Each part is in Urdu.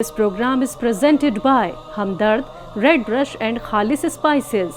This program is presented by Hamdard, Red Brush and Khalis Spices.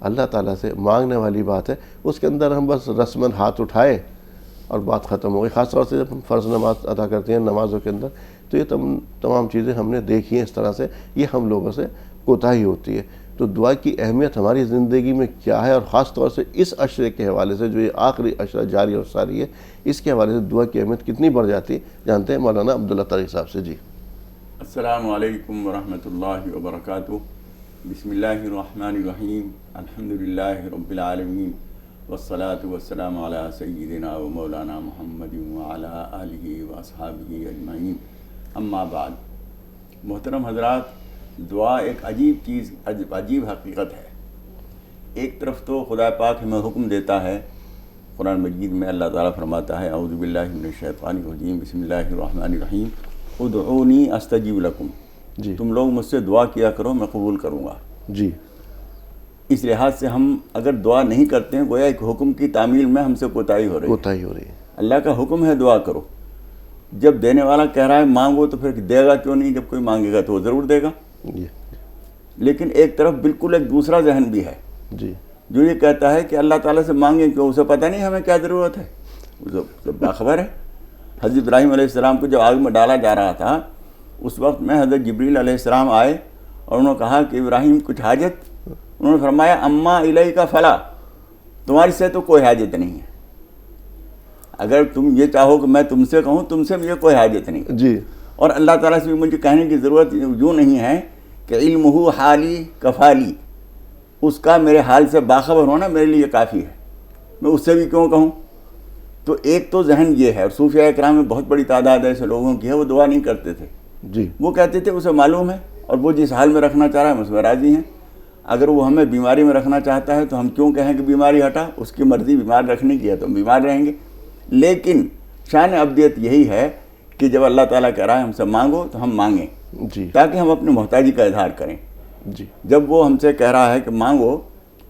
اللہ تعالیٰ سے مانگنے والی بات ہے. اس کے اندر ہم بس رسماً ہاتھ اٹھائے اور بات ختم ہو گئی. خاص طور سے جب ہم فرض نماز ادا کرتے ہیں نمازوں کے اندر تو یہ تمام چیزیں ہم نے دیکھی ہیں اس طرح سے. یہ ہم لوگوں سے کوتاہی ہوتی ہے. تو دعا کی اہمیت ہماری زندگی میں کیا ہے، اور خاص طور سے اس عشرے کے حوالے سے جو یہ آخری عشرہ جاری اور ساری ہے، اس کے حوالے سے دعا کی اہمیت کتنی بڑھ جاتی ہے، جانتے ہیں مولانا عبداللہ طارق صاحب سے. جی السلام علیکم ورحمۃ اللہ وبرکاتہ. بسم اللہ الرحمن الرحیم. الحمدللہ رب العالمین والصلاة والسلام علی سیدنا و مولانا محمد وعلی آلہ واصحابہ اجمعین. اما بعد، محترم حضرات، دعا ایک عجیب چیز، عجیب حقیقت ہے. ایک طرف تو خدا پاک ہمیں حکم دیتا ہے، قرآن مجید میں اللہ تعالیٰ فرماتا ہے اعوذ باللہ من الشیطان الرجیم بسم اللہ الرحمن الرحیم ادعونی استجیب لکم. جی تم لوگ مجھ سے دعا کیا کرو، میں قبول کروں گا. جی اس لحاظ سے ہم اگر دعا نہیں کرتے ہیں گویا ایک حکم کی تعمیل میں ہم سے کوتاہی ہو رہی ہے. کوتاہی ہو رہی ہے. اللہ کا حکم ہے دعا کرو. جب دینے والا کہہ رہا ہے مانگو تو پھر دے گا کیوں نہیں؟ جب کوئی مانگے گا تو وہ ضرور دے گا. جی لیکن ایک طرف بالکل ایک دوسرا ذہن بھی ہے جی جو یہ کہتا ہے کہ اللہ تعالیٰ سے مانگیں کیوں، اسے پتہ نہیں ہمیں کیا ضرورت ہے، وہ تو باخبر ہے. حضرت ابراہیم علیہ السلام کو جب آگ میں ڈالا جا رہا تھا اس وقت میں حضرت جبریل علیہ السلام آئے اور انہوں نے کہا کہ ابراہیم کچھ حاجت؟ انہوں نے فرمایا اما الیک فلا، تمہاری سے تو کوئی حاجت نہیں ہے. اگر تم یہ چاہو کہ میں تم سے کہوں، تم سے مجھے کوئی حاجت نہیں. جی اور اللہ تعالیٰ سے بھی مجھے کہنے کی ضرورت یوں نہیں ہے کہ علمہ حالی کفالی، اس کا میرے حال سے باخبر ہونا میرے لیے کافی ہے، میں اس سے بھی کیوں کہوں. تو ایک تو ذہن یہ ہے، اور صوفیاء اکرام میں بہت بڑی تعداد ایسے لوگوں کی ہے وہ دعا نہیں کرتے تھے. جی وہ کہتے تھے اسے معلوم ہے اور وہ جس حال میں رکھنا چاہ رہا ہے ہم اس میں راضی ہیں. اگر وہ ہمیں بیماری میں رکھنا چاہتا ہے تو ہم کیوں کہیں کہ بیماری ہٹا، اس کی مرضی بیمار رکھنے کی ہے تو ہم بیمار رہیں گے. لیکن شان ابدیت یہی ہے کہ جب اللہ تعالیٰ کہہ رہا ہے ہم سے مانگو تو ہم مانگیں، جی تاکہ ہم اپنی محتاجی کا اظہار کریں. جی جب وہ ہم سے کہہ رہا ہے کہ مانگو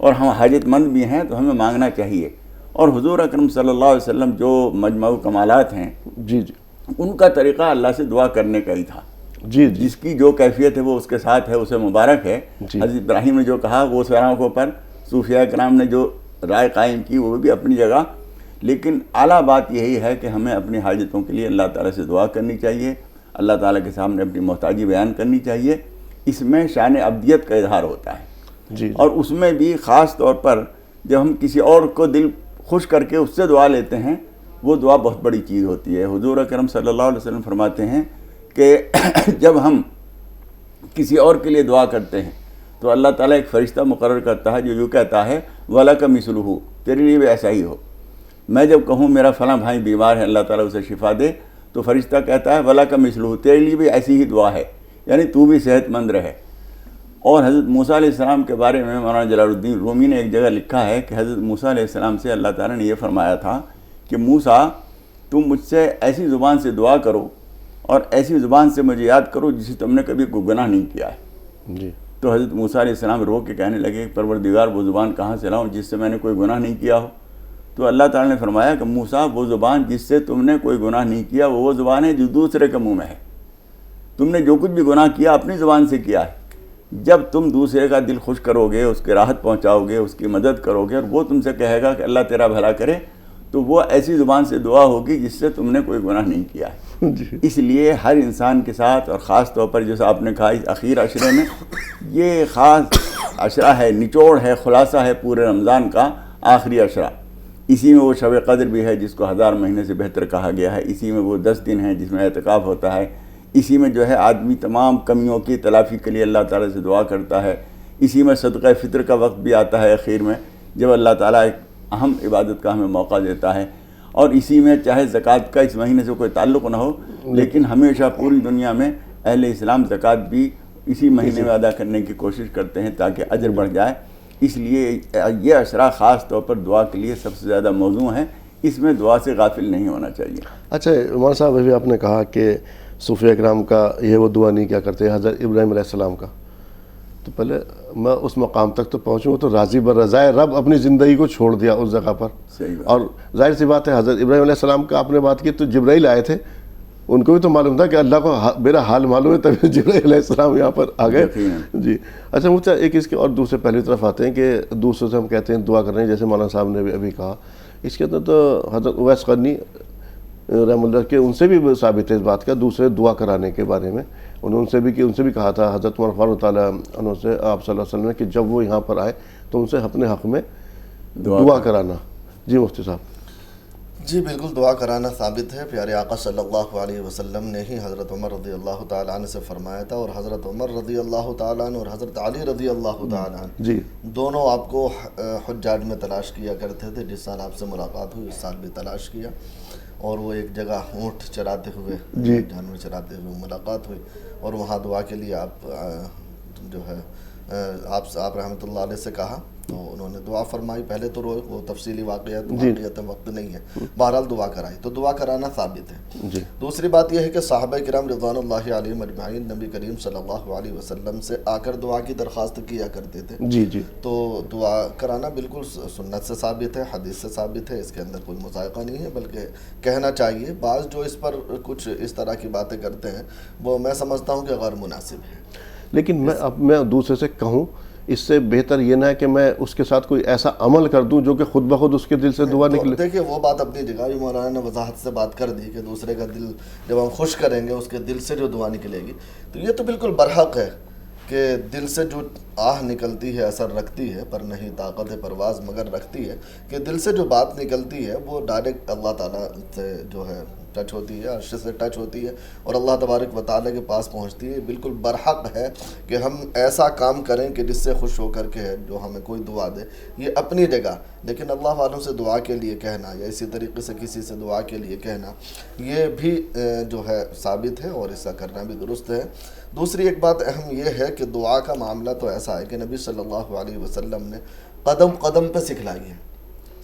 اور ہم حاجت مند بھی ہیں تو ہمیں مانگنا چاہیے. اور حضور اکرم صلی اللہ علیہ وسلم جو مجموع کمالات ہیں جی جی ان کا طریقہ اللہ سے دعا کرنے کا ہی تھا. جی جی جس کی جو کیفیت ہے وہ اس کے ساتھ ہے، اسے مبارک ہے. جی حضرت ابراہیم نے جو کہا وہ سراغوں پر صوفیاء کرام نے جو رائے قائم کی وہ بھی اپنی جگہ. لیکن اعلیٰ بات یہی ہے کہ ہمیں اپنی حاجتوں کے لیے اللہ تعالیٰ سے دعا کرنی چاہیے، اللہ تعالیٰ کے سامنے اپنی محتاجی بیان کرنی چاہیے. اس میں شان ابدیت کا اظہار ہوتا ہے. جی اور اس میں بھی خاص طور پر جب ہم کسی اور کو دل خوش کر کے اس سے دعا لیتے ہیں وہ دعا بہت بڑی چیز ہوتی ہے. حضور اکرم صلی اللہ علیہ وسلم فرماتے ہیں کہ جب ہم کسی اور کے لیے دعا کرتے ہیں تو اللہ تعالیٰ ایک فرشتہ مقرر کرتا ہے جو یوں کہتا ہے وَلَكَ مِثْلُهُ، تیرے لیے بھی ایسا ہی ہو. میں جب کہوں میرا فلاں بھائی بیمار ہے اللہ تعالیٰ اسے شفا دے تو فرشتہ کہتا ہے وَلَكَ مِثْلُهُ، تیرے لیے بھی ایسی ہی دعا ہے، یعنی تو بھی صحت مند رہے. اور حضرت موسیٰ علیہ السلام کے بارے میں مولانا جلال الدین رومی نے ایک جگہ لکھا ہے کہ حضرت موسیٰ علیہ السلام سے اللہ تعالیٰ نے یہ فرمایا تھا کہ موسیٰ تم مجھ سے ایسی زبان سے دعا کرو اور ایسی زبان سے مجھے یاد کرو جسے تم نے کبھی کوئی گناہ نہیں کیا ہے. جی تو حضرت موسیٰ علیہ السلام رو کے کہنے لگے کہ پروردگار وہ زبان کہاں سے لاؤں جس سے میں نے کوئی گناہ نہیں کیا ہو. تو اللہ تعالیٰ نے فرمایا کہ موسیٰ وہ زبان جس سے تم نے کوئی گناہ نہیں کیا وہ زبان ہے جو دوسرے کے منہ میں ہے. تم نے جو کچھ بھی گناہ کیا اپنی زبان سے کیا ہے. جب تم دوسرے کا دل خوش کرو گے، اس کے راحت پہنچاؤ گے، اس کی مدد کرو گے اور وہ تم سے کہے گا کہ اللہ تیرا بھلا کرے تو وہ ایسی زبان سے دعا ہوگی جس سے تم نے کوئی گناہ نہیں کیا ہے. جی اس لیے ہر انسان کے ساتھ اور خاص طور پر جیسا آپ نے کہا اس اخیر عشرے میں یہ خاص عشرہ ہے، نچوڑ ہے، خلاصہ ہے پورے رمضان کا آخری عشرہ. اسی میں وہ شب قدر بھی ہے جس کو 1000 مہینے سے بہتر کہا گیا ہے. اسی میں وہ 10 دن ہیں جس میں اعتکاف ہوتا ہے. اسی میں جو ہے آدمی تمام کمیوں کی تلافی کے لیے اللہ تعالیٰ سے دعا کرتا ہے. اسی میں صدقہ فطر کا وقت بھی آتا ہے اخیر میں جب اللہ تعالیٰ ایک اہم عبادت کا ہمیں موقع دیتا ہے. اور اسی میں چاہے زکوٰۃ کا اس مہینے سے کوئی تعلق نہ ہو لیکن ہمیشہ پوری دنیا میں اہل اسلام زکوٰۃ بھی اسی مہینے میں ادا کرنے کی کوشش کرتے ہیں تاکہ اجر بڑھ جائے. اس لیے یہ عشرہ خاص طور پر دعا کے لیے سب سے زیادہ موزوں ہے. اس میں دعا سے غافل نہیں ہونا چاہیے. اچھا مولانا صاحب ابھی آپ نے کہا کہ صوفیاء کرام کا یہ وہ دعا نہیں کیا کرتے حضرت ابراہیم علیہ السلام کا، تو پہلے میں اس مقام تک تو پہنچوں تو راضی برضائے رب اپنی زندگی کو چھوڑ دیا اس جگہ پر. صحیح بات. اور ظاہر سی بات ہے حضرت ابراہیم علیہ السلام کا آپ نے بات کی تو جبرائیل آئے تھے ان کو بھی تو معلوم تھا کہ اللہ کو میرا حال معلوم ہے، تبھی جبرائیل علیہ السلام یہاں پر آ گئے. جی اچھا مجھے ایک اس کے اور دوسرے پہلی طرف آتے ہیں کہ دوسروں سے ہم کہتے ہیں دعا کر رہے ہیں، جیسے مولانا صاحب نے بھی ابھی کہا. اس کے اندر تو حضرت اویس قرنی رحم اللہ کے ان سے بھی ثابت ہے اس بات کا، دوسرے دعا کرانے کے بارے میں ان سے بھی کہا تھا حضرت عمر فاروق تعالیٰ عنہ سے آپ صلی اللہ علیہ وسلم نے کہ جب وہ یہاں پر آئے تو ان سے اپنے حق میں دعا کرانا. جی مفتی صاحب. جی بالکل دعا کرانا ثابت ہے. پیارے آقا صلی اللہ علیہ وسلم نے ہی حضرت عمر رضی اللہ تعالیٰ عنہ سے فرمایا تھا، اور حضرت عمر رضی اللہ تعالیٰ عنہ اور حضرت علی رضی اللہ تعالیٰ عنہ جی دونوں آپ کو حجاج میں تلاش کیا کرتے تھے. جس سال آپ سے ملاقات ہوئی اس سال بھی تلاش کیا، اور وہ ایک جگہ اونٹ چراتے ہوئے جانور چراتے ہوئے ملاقات ہوئی، اور وہاں دعا کے لیے آپ جو ہے آپ رحمۃ اللہ علیہ سے کہا تو انہوں نے دعا فرمائی. پہلے تو روئے، وہ تفصیلی واقعات وقت نہیں ہے، بہرحال دعا کرائی، تو دعا کرانا ثابت ہے. دوسری بات یہ ہے کہ صحابہ کرام رضوان اللہ علیہم اجمعین نبی کریم صلی اللہ علیہ وسلم سے آ کر دعا کی درخواست کیا کرتے تھے. جی تو دعا کرانا بالکل سنت سے ثابت ہے، حدیث سے ثابت ہے، اس کے اندر کوئی مذائقہ نہیں ہے، بلکہ کہنا چاہیے. بعض جو اس پر کچھ اس طرح کی باتیں کرتے ہیں وہ میں سمجھتا ہوں کہ غیر مناسب ہے. لیکن میں دوسرے سے کہوں، اس سے بہتر یہ نہ ہے کہ میں اس کے ساتھ کوئی ایسا عمل کر دوں جو کہ خود بخود اس کے دل سے دعا نکلے. دیکھیے وہ بات اپنی جگہ بھی مولانا نے وضاحت سے بات کر دی کہ دوسرے کا دل جب ہم خوش کریں گے اس کے دل سے جو دعا نکلے گی، تو یہ تو بالکل برحق ہے کہ دل سے جو آہ نکلتی ہے اثر رکھتی ہے، پر نہیں طاقت پرواز مگر رکھتی ہے، کہ دل سے جو بات نکلتی ہے وہ ڈائریکٹ اللہ تعالیٰ سے جو ہے ٹچ ہوتی ہے، عرش سے ٹچ ہوتی ہے اور اللہ تبارک و تعالیٰ کے پاس پہنچتی ہے. بالکل برحق ہے کہ ہم ایسا کام کریں کہ جس سے خوش ہو کر کے جو ہمیں کوئی دعا دے، یہ اپنی جگہ. لیکن اللہ والوں سے دعا کے لیے کہنا یا اسی طریقے سے کسی سے دعا کے لیے کہنا یہ بھی جو ہے ثابت ہے، اور اس کا کرنا بھی درست ہے. دوسری ایک بات اہم یہ ہے کہ دعا کا معاملہ تو ایسا ہے کہ نبی صلی اللہ علیہ وسلم نے قدم قدم پہ سکھلائی ہے.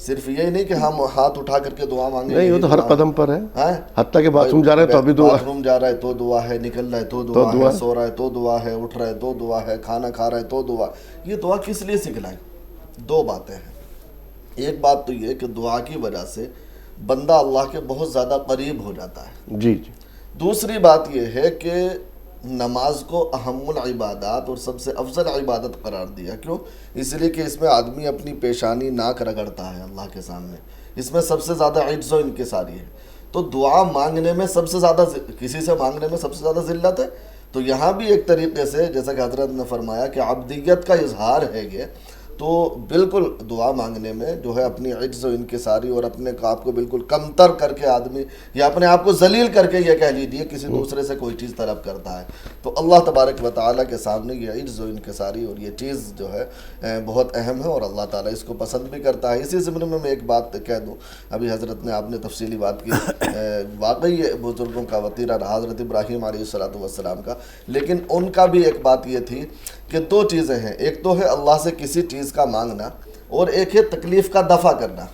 صرف یہ نہیں کہ ہم ہاتھ اٹھا کر کے دعا مانگیں، نہیں، وہ تو ہر قدم پر ہے. حتیٰ کہ باتھ روم جا رہا ہے تو ابھی دعا، باتھ روم جا رہا ہے تو دعا ہے، نکل رہا ہے تو دعا ہے، سو رہا ہے تو دعا ہے، اٹھ رہا ہے تو دعا ہے، کھانا کھا رہا ہے تو دعا. یہ دعا کس لیے سکھلائی؟ دو باتیں ہیں. ایک بات تو یہ کہ دعا کی وجہ سے بندہ اللہ کے بہت زیادہ قریب ہو جاتا ہے. جی. دوسری بات یہ ہے کہ نماز کو اہم العبادات اور سب سے افضل عبادت قرار دیا. کیوں؟ اس لیے کہ اس میں آدمی اپنی پیشانی ناک رگڑتا ہے اللہ کے سامنے، اس میں سب سے زیادہ عجز و انکساری ہے. تو دعا مانگنے میں سب سے زیادہ، کسی سے مانگنے میں سب سے زیادہ ذلت ہے. تو یہاں بھی ایک طریقے سے جیسا کہ حضرت نے فرمایا کہ عبدیت کا اظہار ہے یہ، تو بالکل دعا مانگنے میں جو ہے اپنی عجز و انکساری اور اپنے آپ کو بالکل کمتر کر کے آدمی یا اپنے آپ کو ذلیل کر کے یہ کہہ لیجیے کسی دوسرے سے کوئی چیز طلب کرتا ہے، تو اللہ تبارک و تعالیٰ کے سامنے یہ عجز و انکساری اور یہ چیز جو ہے بہت اہم ہے، اور اللہ تعالیٰ اس کو پسند بھی کرتا ہے. اسی ضمن میں ایک بات کہہ دوں، ابھی حضرت نے آپ نے تفصیلی بات کی، واقعی یہ بزرگوں کا وطیرہ رہا حضرت ابراہیم علیہ السلام کا، لیکن ان کا بھی ایک بات یہ تھی کہ دو چیزیں ہیں. ایک تو ہے اللہ سے کسی چیز کا مانگنا، اور ایک ہے تکلیف کا دفع کرنا.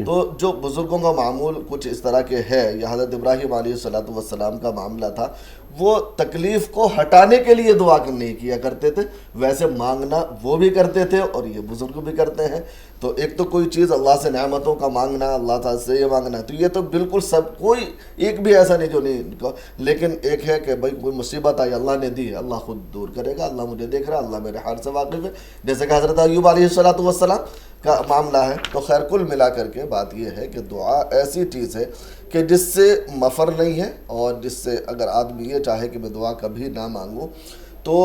تو جو بزرگوں کا معمول کچھ اس طرح کے ہے، یا حضرت ابراہیم علیہ السلام کا معاملہ تھا، وہ تکلیف کو ہٹانے کے لیے دعا نہیں کیا کرتے تھے، ویسے مانگنا وہ بھی کرتے تھے اور یہ بزرگ بھی کرتے ہیں. تو ایک تو کوئی چیز اللہ سے نعمتوں کا مانگنا، اللہ تعالیٰ سے یہ مانگنا، تو یہ تو بالکل سب، کوئی ایک بھی ایسا نہیں جو نہیں. لیکن ایک ہے کہ بھائی کوئی مصیبت آئی اللہ نے دی، اللہ خود دور کرے گا، اللہ مجھے دیکھ رہا، اللہ میرے حال سے واقف ہے، جیسے کہ حضرت ایوب علیہ السلام کا معاملہ ہے. تو خیر کل ملا کر کے بات یہ ہے کہ دعا ایسی چیز ہے کہ جس سے مفر نہیں ہے، اور جس سے اگر آدمی یہ چاہے کہ میں دعا کبھی نہ مانگوں تو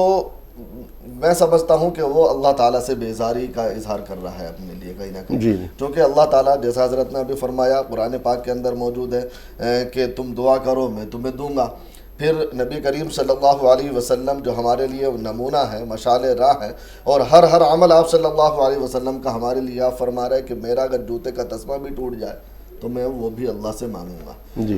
میں سمجھتا ہوں کہ وہ اللہ تعالیٰ سے بیزاری کا اظہار کر رہا ہے اپنے لیے کہیں نہ کہیں. کیونکہ اللہ تعالیٰ جیسا حضرت نے ابھی فرمایا قرآن پاک کے اندر موجود ہے کہ تم دعا کرو میں تمہیں دوں گا. پھر نبی کریم صلی اللہ علیہ وسلم جو ہمارے لیے نمونہ ہے، مشعل راہ ہے، اور ہر عمل آپ صلی اللہ علیہ وسلم کا ہمارے لیے آپ فرما رہے کہ میرا اگر جوتے کا تسمہ بھی ٹوٹ جائے تو میں وہ بھی اللہ سے مانگوں گا.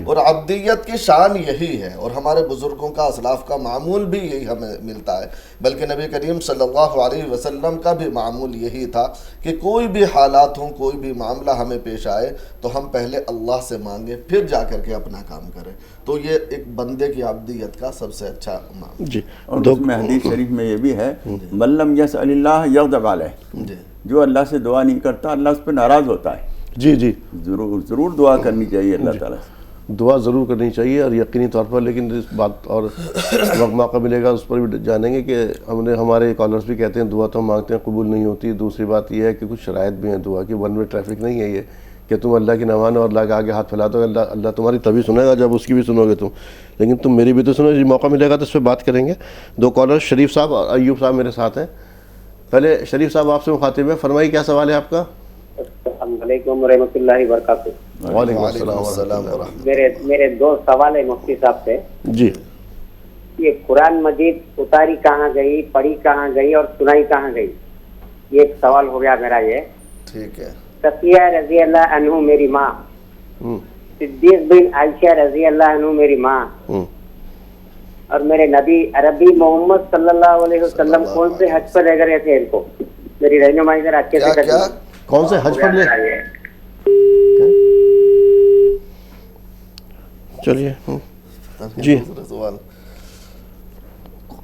اور عبدیت کی شان یہی ہے، اور ہمارے بزرگوں کا اسلاف کا معمول بھی یہی ہمیں ملتا ہے. بلکہ نبی کریم صلی اللہ علیہ وسلم کا بھی معمول یہی تھا کہ کوئی بھی حالات ہوں، کوئی بھی معاملہ ہمیں پیش آئے تو ہم پہلے اللہ سے مانگیں، پھر جا کر کے اپنا کام کریں. تو یہ ایک بندے کی عبدیت کا سب سے اچھا معاملہ. اور اس میں حدیث شریف میں یہ بھی ہے من لم یسأل اللہ یغضب علیہ، جو اللہ سے دعا نہیں کرتا اللہ اس پہ ناراض ہوتا ہے. جی ضرور دعا کرنی چاہیے اللہ تعالیٰ سے. دعا ضرور کرنی چاہیے اور یقینی طور پر. لیکن اس بات اور وقت موقع ملے گا اس پر بھی جانیں گے کہ ہمارے کالرز بھی کہتے ہیں دعا تو ہم مانگتے ہیں قبول نہیں ہوتی. دوسری بات یہ ہے کہ کچھ شرائط بھی ہیں دعا کی. ون وے ٹریفک نہیں ہے یہ کہ تم اللہ کی نہ مانو اور اللہ کے آگے ہاتھ پھیلا دو. اللہ تمہاری تبھی سنے گا جب اس کی بھی سنو گے تم. لیکن تم میری بھی تو سنو. جی موقع ملے گا تو اس پہ بات کریں گے. 2 کالر شریف صاحب اور ایوب صاحب میرے ساتھ ہیں. پہلے شریف صاحب آپ سے مخاطب ہیں, فرمائیے کیا سوال ہے آپ کا. السلام علیکم ورحمۃ اللہ وبرکاتہ. وعلیکم السلام ورحمۃ اللہ. میرے 2 سوال ہے مفتی صاحب سے. جی یہ قرآن مجید اتاری کہاں گئی, پڑھی کہاں گئی اور سنائی کہاں گئی, یہ ایک سوال ہو گیا میرا. یہ ٹھیک ہے. صفیہ رضی اللہ عنہ میری ماں, صدیق بن عائشہ رضی اللہ عنہ میری ماں, اور میرے نبی عربی محمد صلی اللہ علیہ وسلم کون سے حج پر لے کر گئے تھے, ان کو میری رہنمائی ذرا اچھے سے کیا کون سے حج پر لے. چلیے جی دوسرا سوال.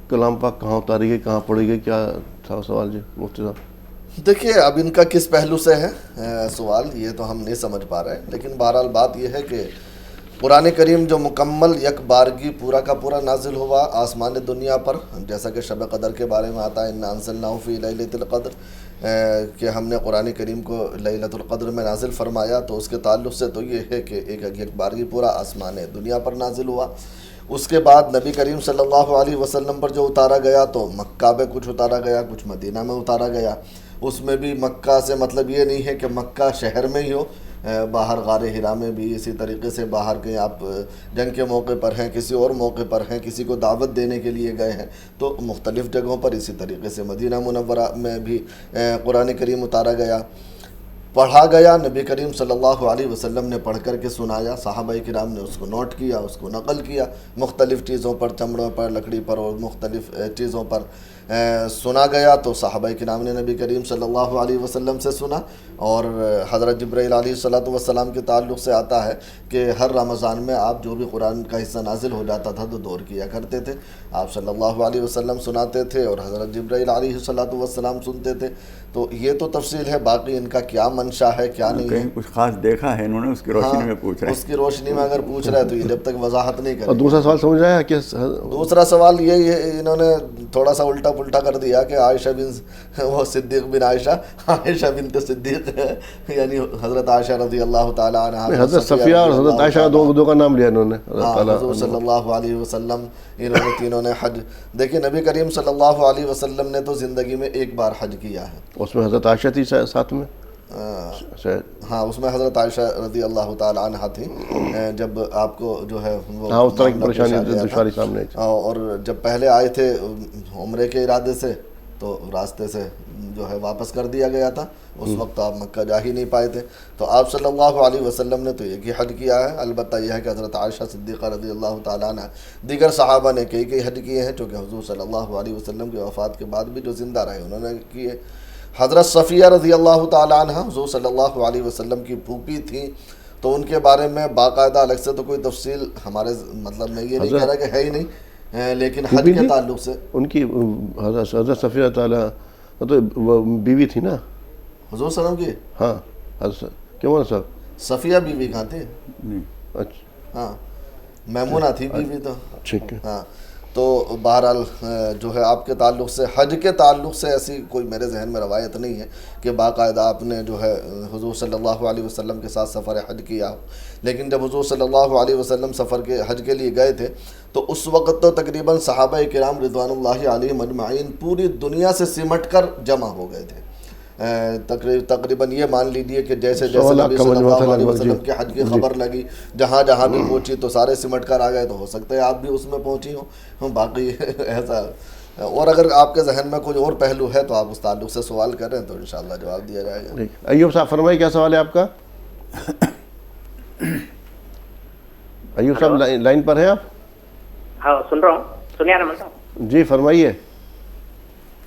کلام پاک کہاں اتاری گئی, کہاں پڑھی گئی, کیا تھا سوال جی مفتی صاحب. دیکھیے اب ان کا کس پہلو سے ہے سوال, یہ تو ہم نہیں سمجھ پا رہے ہیں. لیکن بہرحال بات یہ ہے کہ قرآن کریم جو مکمل یک بارگی پورا کا پورا نازل ہوا آسمان دنیا پر, جیسا کہ شب قدر کے بارے میں آتا ہے انا انزلناہ فی لیلۃ القدر, کہ ہم نے قرآن کریم کو لیلۃ القدر میں نازل فرمایا. تو اس کے تعلق سے تو یہ ہے کہ ایک بارگی پورا آسمان دنیا پر نازل ہوا. اس کے بعد نبی کریم صلی اللہ علیہ وسلم پر جو اتارا گیا تو مکہ میں کچھ اتارا گیا, کچھ مدینہ میں اتارا گیا. اس میں بھی مکہ سے مطلب یہ نہیں ہے کہ مکہ شہر میں ہی ہو, باہر غار حرا میں بھی اسی طریقے سے باہر کہیں آپ جنگ کے موقع پر ہیں, کسی اور موقع پر ہیں, کسی کو دعوت دینے کے لیے گئے ہیں, تو مختلف جگہوں پر. اسی طریقے سے مدینہ منورہ میں بھی قرآن کریم اتارا گیا, پڑھا گیا. نبی کریم صلی اللہ علیہ وسلم نے پڑھ کر کے سنایا, صحابہ کرام نے اس کو نوٹ کیا, اس کو نقل کیا, مختلف چیزوں پر, چمڑوں پر, لکڑی پر اور مختلف چیزوں پر سنا گیا. تو صحابہ کرام نے نبی کریم صلی اللہ علیہ وسلم سے سنا. اور حضرت جبرائیل علیہ الصلوۃ والسلام کے تعلق سے آتا ہے کہ ہر رمضان میں آپ جو بھی قرآن کا حصہ نازل ہو جاتا تھا تو دور کیا کرتے تھے, آپ صلی اللہ علیہ وسلم سناتے تھے اور حضرت جبرائیل علیہ الصلوۃ والسلام سنتے تھے. تو یہ تو تفصیل ہے, باقی ان کا کیا منشا ہے کیا نہیں ہے, کہیں کچھ خاص دیکھا ہے انہوں نے, اس کی روشنی میں پوچھ رہے ہیں. اس کی روشنی میں اگر پوچھ رہا ہے تو یہ جب تک وضاحت نہیں کرے. اور دوسرا سوال سمجھ آیا کہ دوسرا سوال یہ انہوں نے تھوڑا سا الٹا پلٹا کر دیا کہ عائشہ بن وہ صدیق بن عائشہ بنت صدیق ہے, یعنی حضرت عائشہ رضی اللہ تعالیٰ عنہ, حضرت صفیہ اور حضرت عائشہ دو کا نام لیا انہوں نے. حضور صلی اللہ علیہ وسلم انہوں نے تینوں نے حج. دیکھیں نبی کریم صلی اللہ علیہ وسلم نے تو زندگی میں ایک بار حج کیا ہے. اس میں حضرت عائشہ تھی ساتھ میں, ہاں اس میں حضرت عائشہ رضی اللہ تعالی عنہا تھی. جب آپ کو جو ہے ہاں اس طرح کی پریشانی دشواری سامنے تھی, اور جب پہلے آئے تھے عمرے کے ارادے سے تو راستے سے جو ہے واپس کر دیا گیا تھا. اس وقت آپ مکہ جا ہی نہیں پائے تھے. تو آپ صلی اللہ علیہ وسلم نے تو ایک ہی حج کیا ہے. البتہ یہ ہے کہ حضرت عائشہ صدیقہ رضی اللہ تعالیٰ عنہ دیگر صحابہ نے کئی حج کیے ہیں, چونکہ حضور صلی اللہ علیہ وسلم کی وفات کے بعد بھی جو زندہ رہے انہوں نے کیے. حضرت صفیہ رضی اللہ تعالیٰ عنہ حضور صلی اللہ علیہ وسلم کی پھوپھی تھیں, تو ان کے بارے میں باقاعدہ الگ سے تو کوئی تفصیل ہمارے مطلب میں یہ نہیں کہہ رہا کہ ہے ہی نہیں, لیکن حج کے تعلق سے ان کی حضرت صفیہ تعالیٰ تو بیوی تھی نا حضور صلی اللہ علیہ وسلم کی. ہاں حضرت کیوں صاحب صفیہ بیوی کہاں تھی؟ اچھا ہاں میمونہ تھی بیوی. تو ٹھیک ہے. ہاں تو بہرحال جو ہے آپ کے تعلق سے حج کے تعلق سے ایسی کوئی میرے ذہن میں روایت نہیں ہے کہ باقاعدہ آپ نے جو ہے حضور صلی اللہ علیہ وسلم کے ساتھ سفر حج کیا ہو. لیکن جب حضور صلی اللہ علیہ وسلم سفر کے حج کے لیے گئے تھے تو اس وقت تو تقریباً صحابہ کرام رضوان اللہ علیہم اجمعین پوری دنیا سے سمٹ کر جمع ہو گئے تھے. تقریباً یہ مان لیجیے کہ جیسے جیسے نبی صلی اللہ علیہ وسلم کے حج کی خبر لگی جہاں جہاں بھی پہنچی تو سارے سمٹ کر آ گئے. تو ہو سکتا ہے آپ بھی اس میں پہنچی ہوں, باقی ایسا. اور اگر آپ کے ذہن میں کوئی اور پہلو ہے تو آپ اس تعلق سے سوال کریں تو انشاءاللہ جواب دیا جائے گا. ایوب صاحب فرمائیے کیا سوال ہے آپ کا. ایوب صاحب لائن پر ہیں آپ؟ ہاں سن رہا ہوں, سنیا نا مطلب. جی فرمائیے.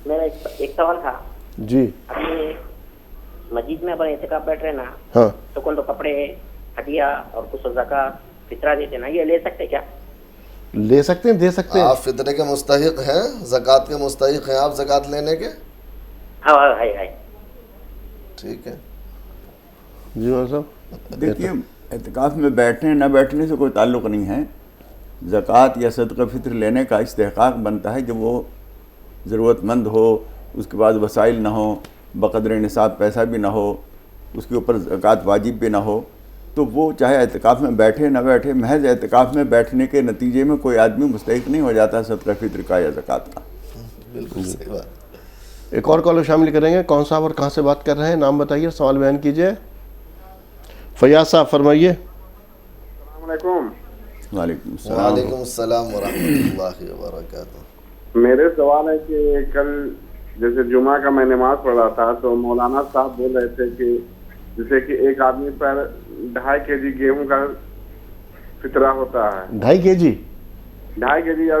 میرا ایک سوال تھا. جی ابھی مسجد میں اپنے اعتکاف بیٹھ رہے نا, ہاں تو کون تو کپڑے ہدیہ اور کچھ زکوٰۃ فطرہ دیتے نا, یہ لے سکتے کیا؟ لے سکتے ہیں, دے سکتے ہیں. آپ فطرے کے مستحق ہیں, زکوٰۃ کے مستحق ہیں آپ زکوٰۃ لینے کے؟ ہاں ہے. ٹھیک ہے جی مولانا صاحب. دیکھیے اعتکاف میں بیٹھنے نہ بیٹھنے سے کوئی تعلق نہیں ہے. زکوٰۃ یا صدقہ فطر لینے کا استحقاق بنتا ہے جب وہ ضرورت مند ہو, اس کے بعد وسائل نہ ہوں, بقدر نصاب پیسہ بھی نہ ہو, اس کے اوپر زکوٰۃ واجب بھی نہ ہو, تو وہ چاہے اعتکاف میں بیٹھے نہ بیٹھے, محض اعتکاف میں بیٹھنے کے نتیجے میں کوئی آدمی مستحق نہیں ہو جاتا صدقہ فطر کا یا زکوٰۃ کا. بالکل صحیح بات. ایک اور کالر شامل کریں گے. کون صاحب اور کہاں سے بات کر رہے ہیں؟ نام بتائیے, سوال بیان کیجیے. فیاض صاحب فرمائیے. السلام علیکم. وعلیکم السلام. وعلیکم السلام ورحمۃ اللہ وبرکاتہ. میرے سوال ہے کہ کل جیسے جمعہ کا میں نماز پڑھ رہا تھا تو مولانا صاحب بول رہے تھے کہ جیسے کہ ایک آدمی پر 2.5 kg گیہوں کا فطرہ ہوتا ہے. 2.5 kg 2.5 kg یا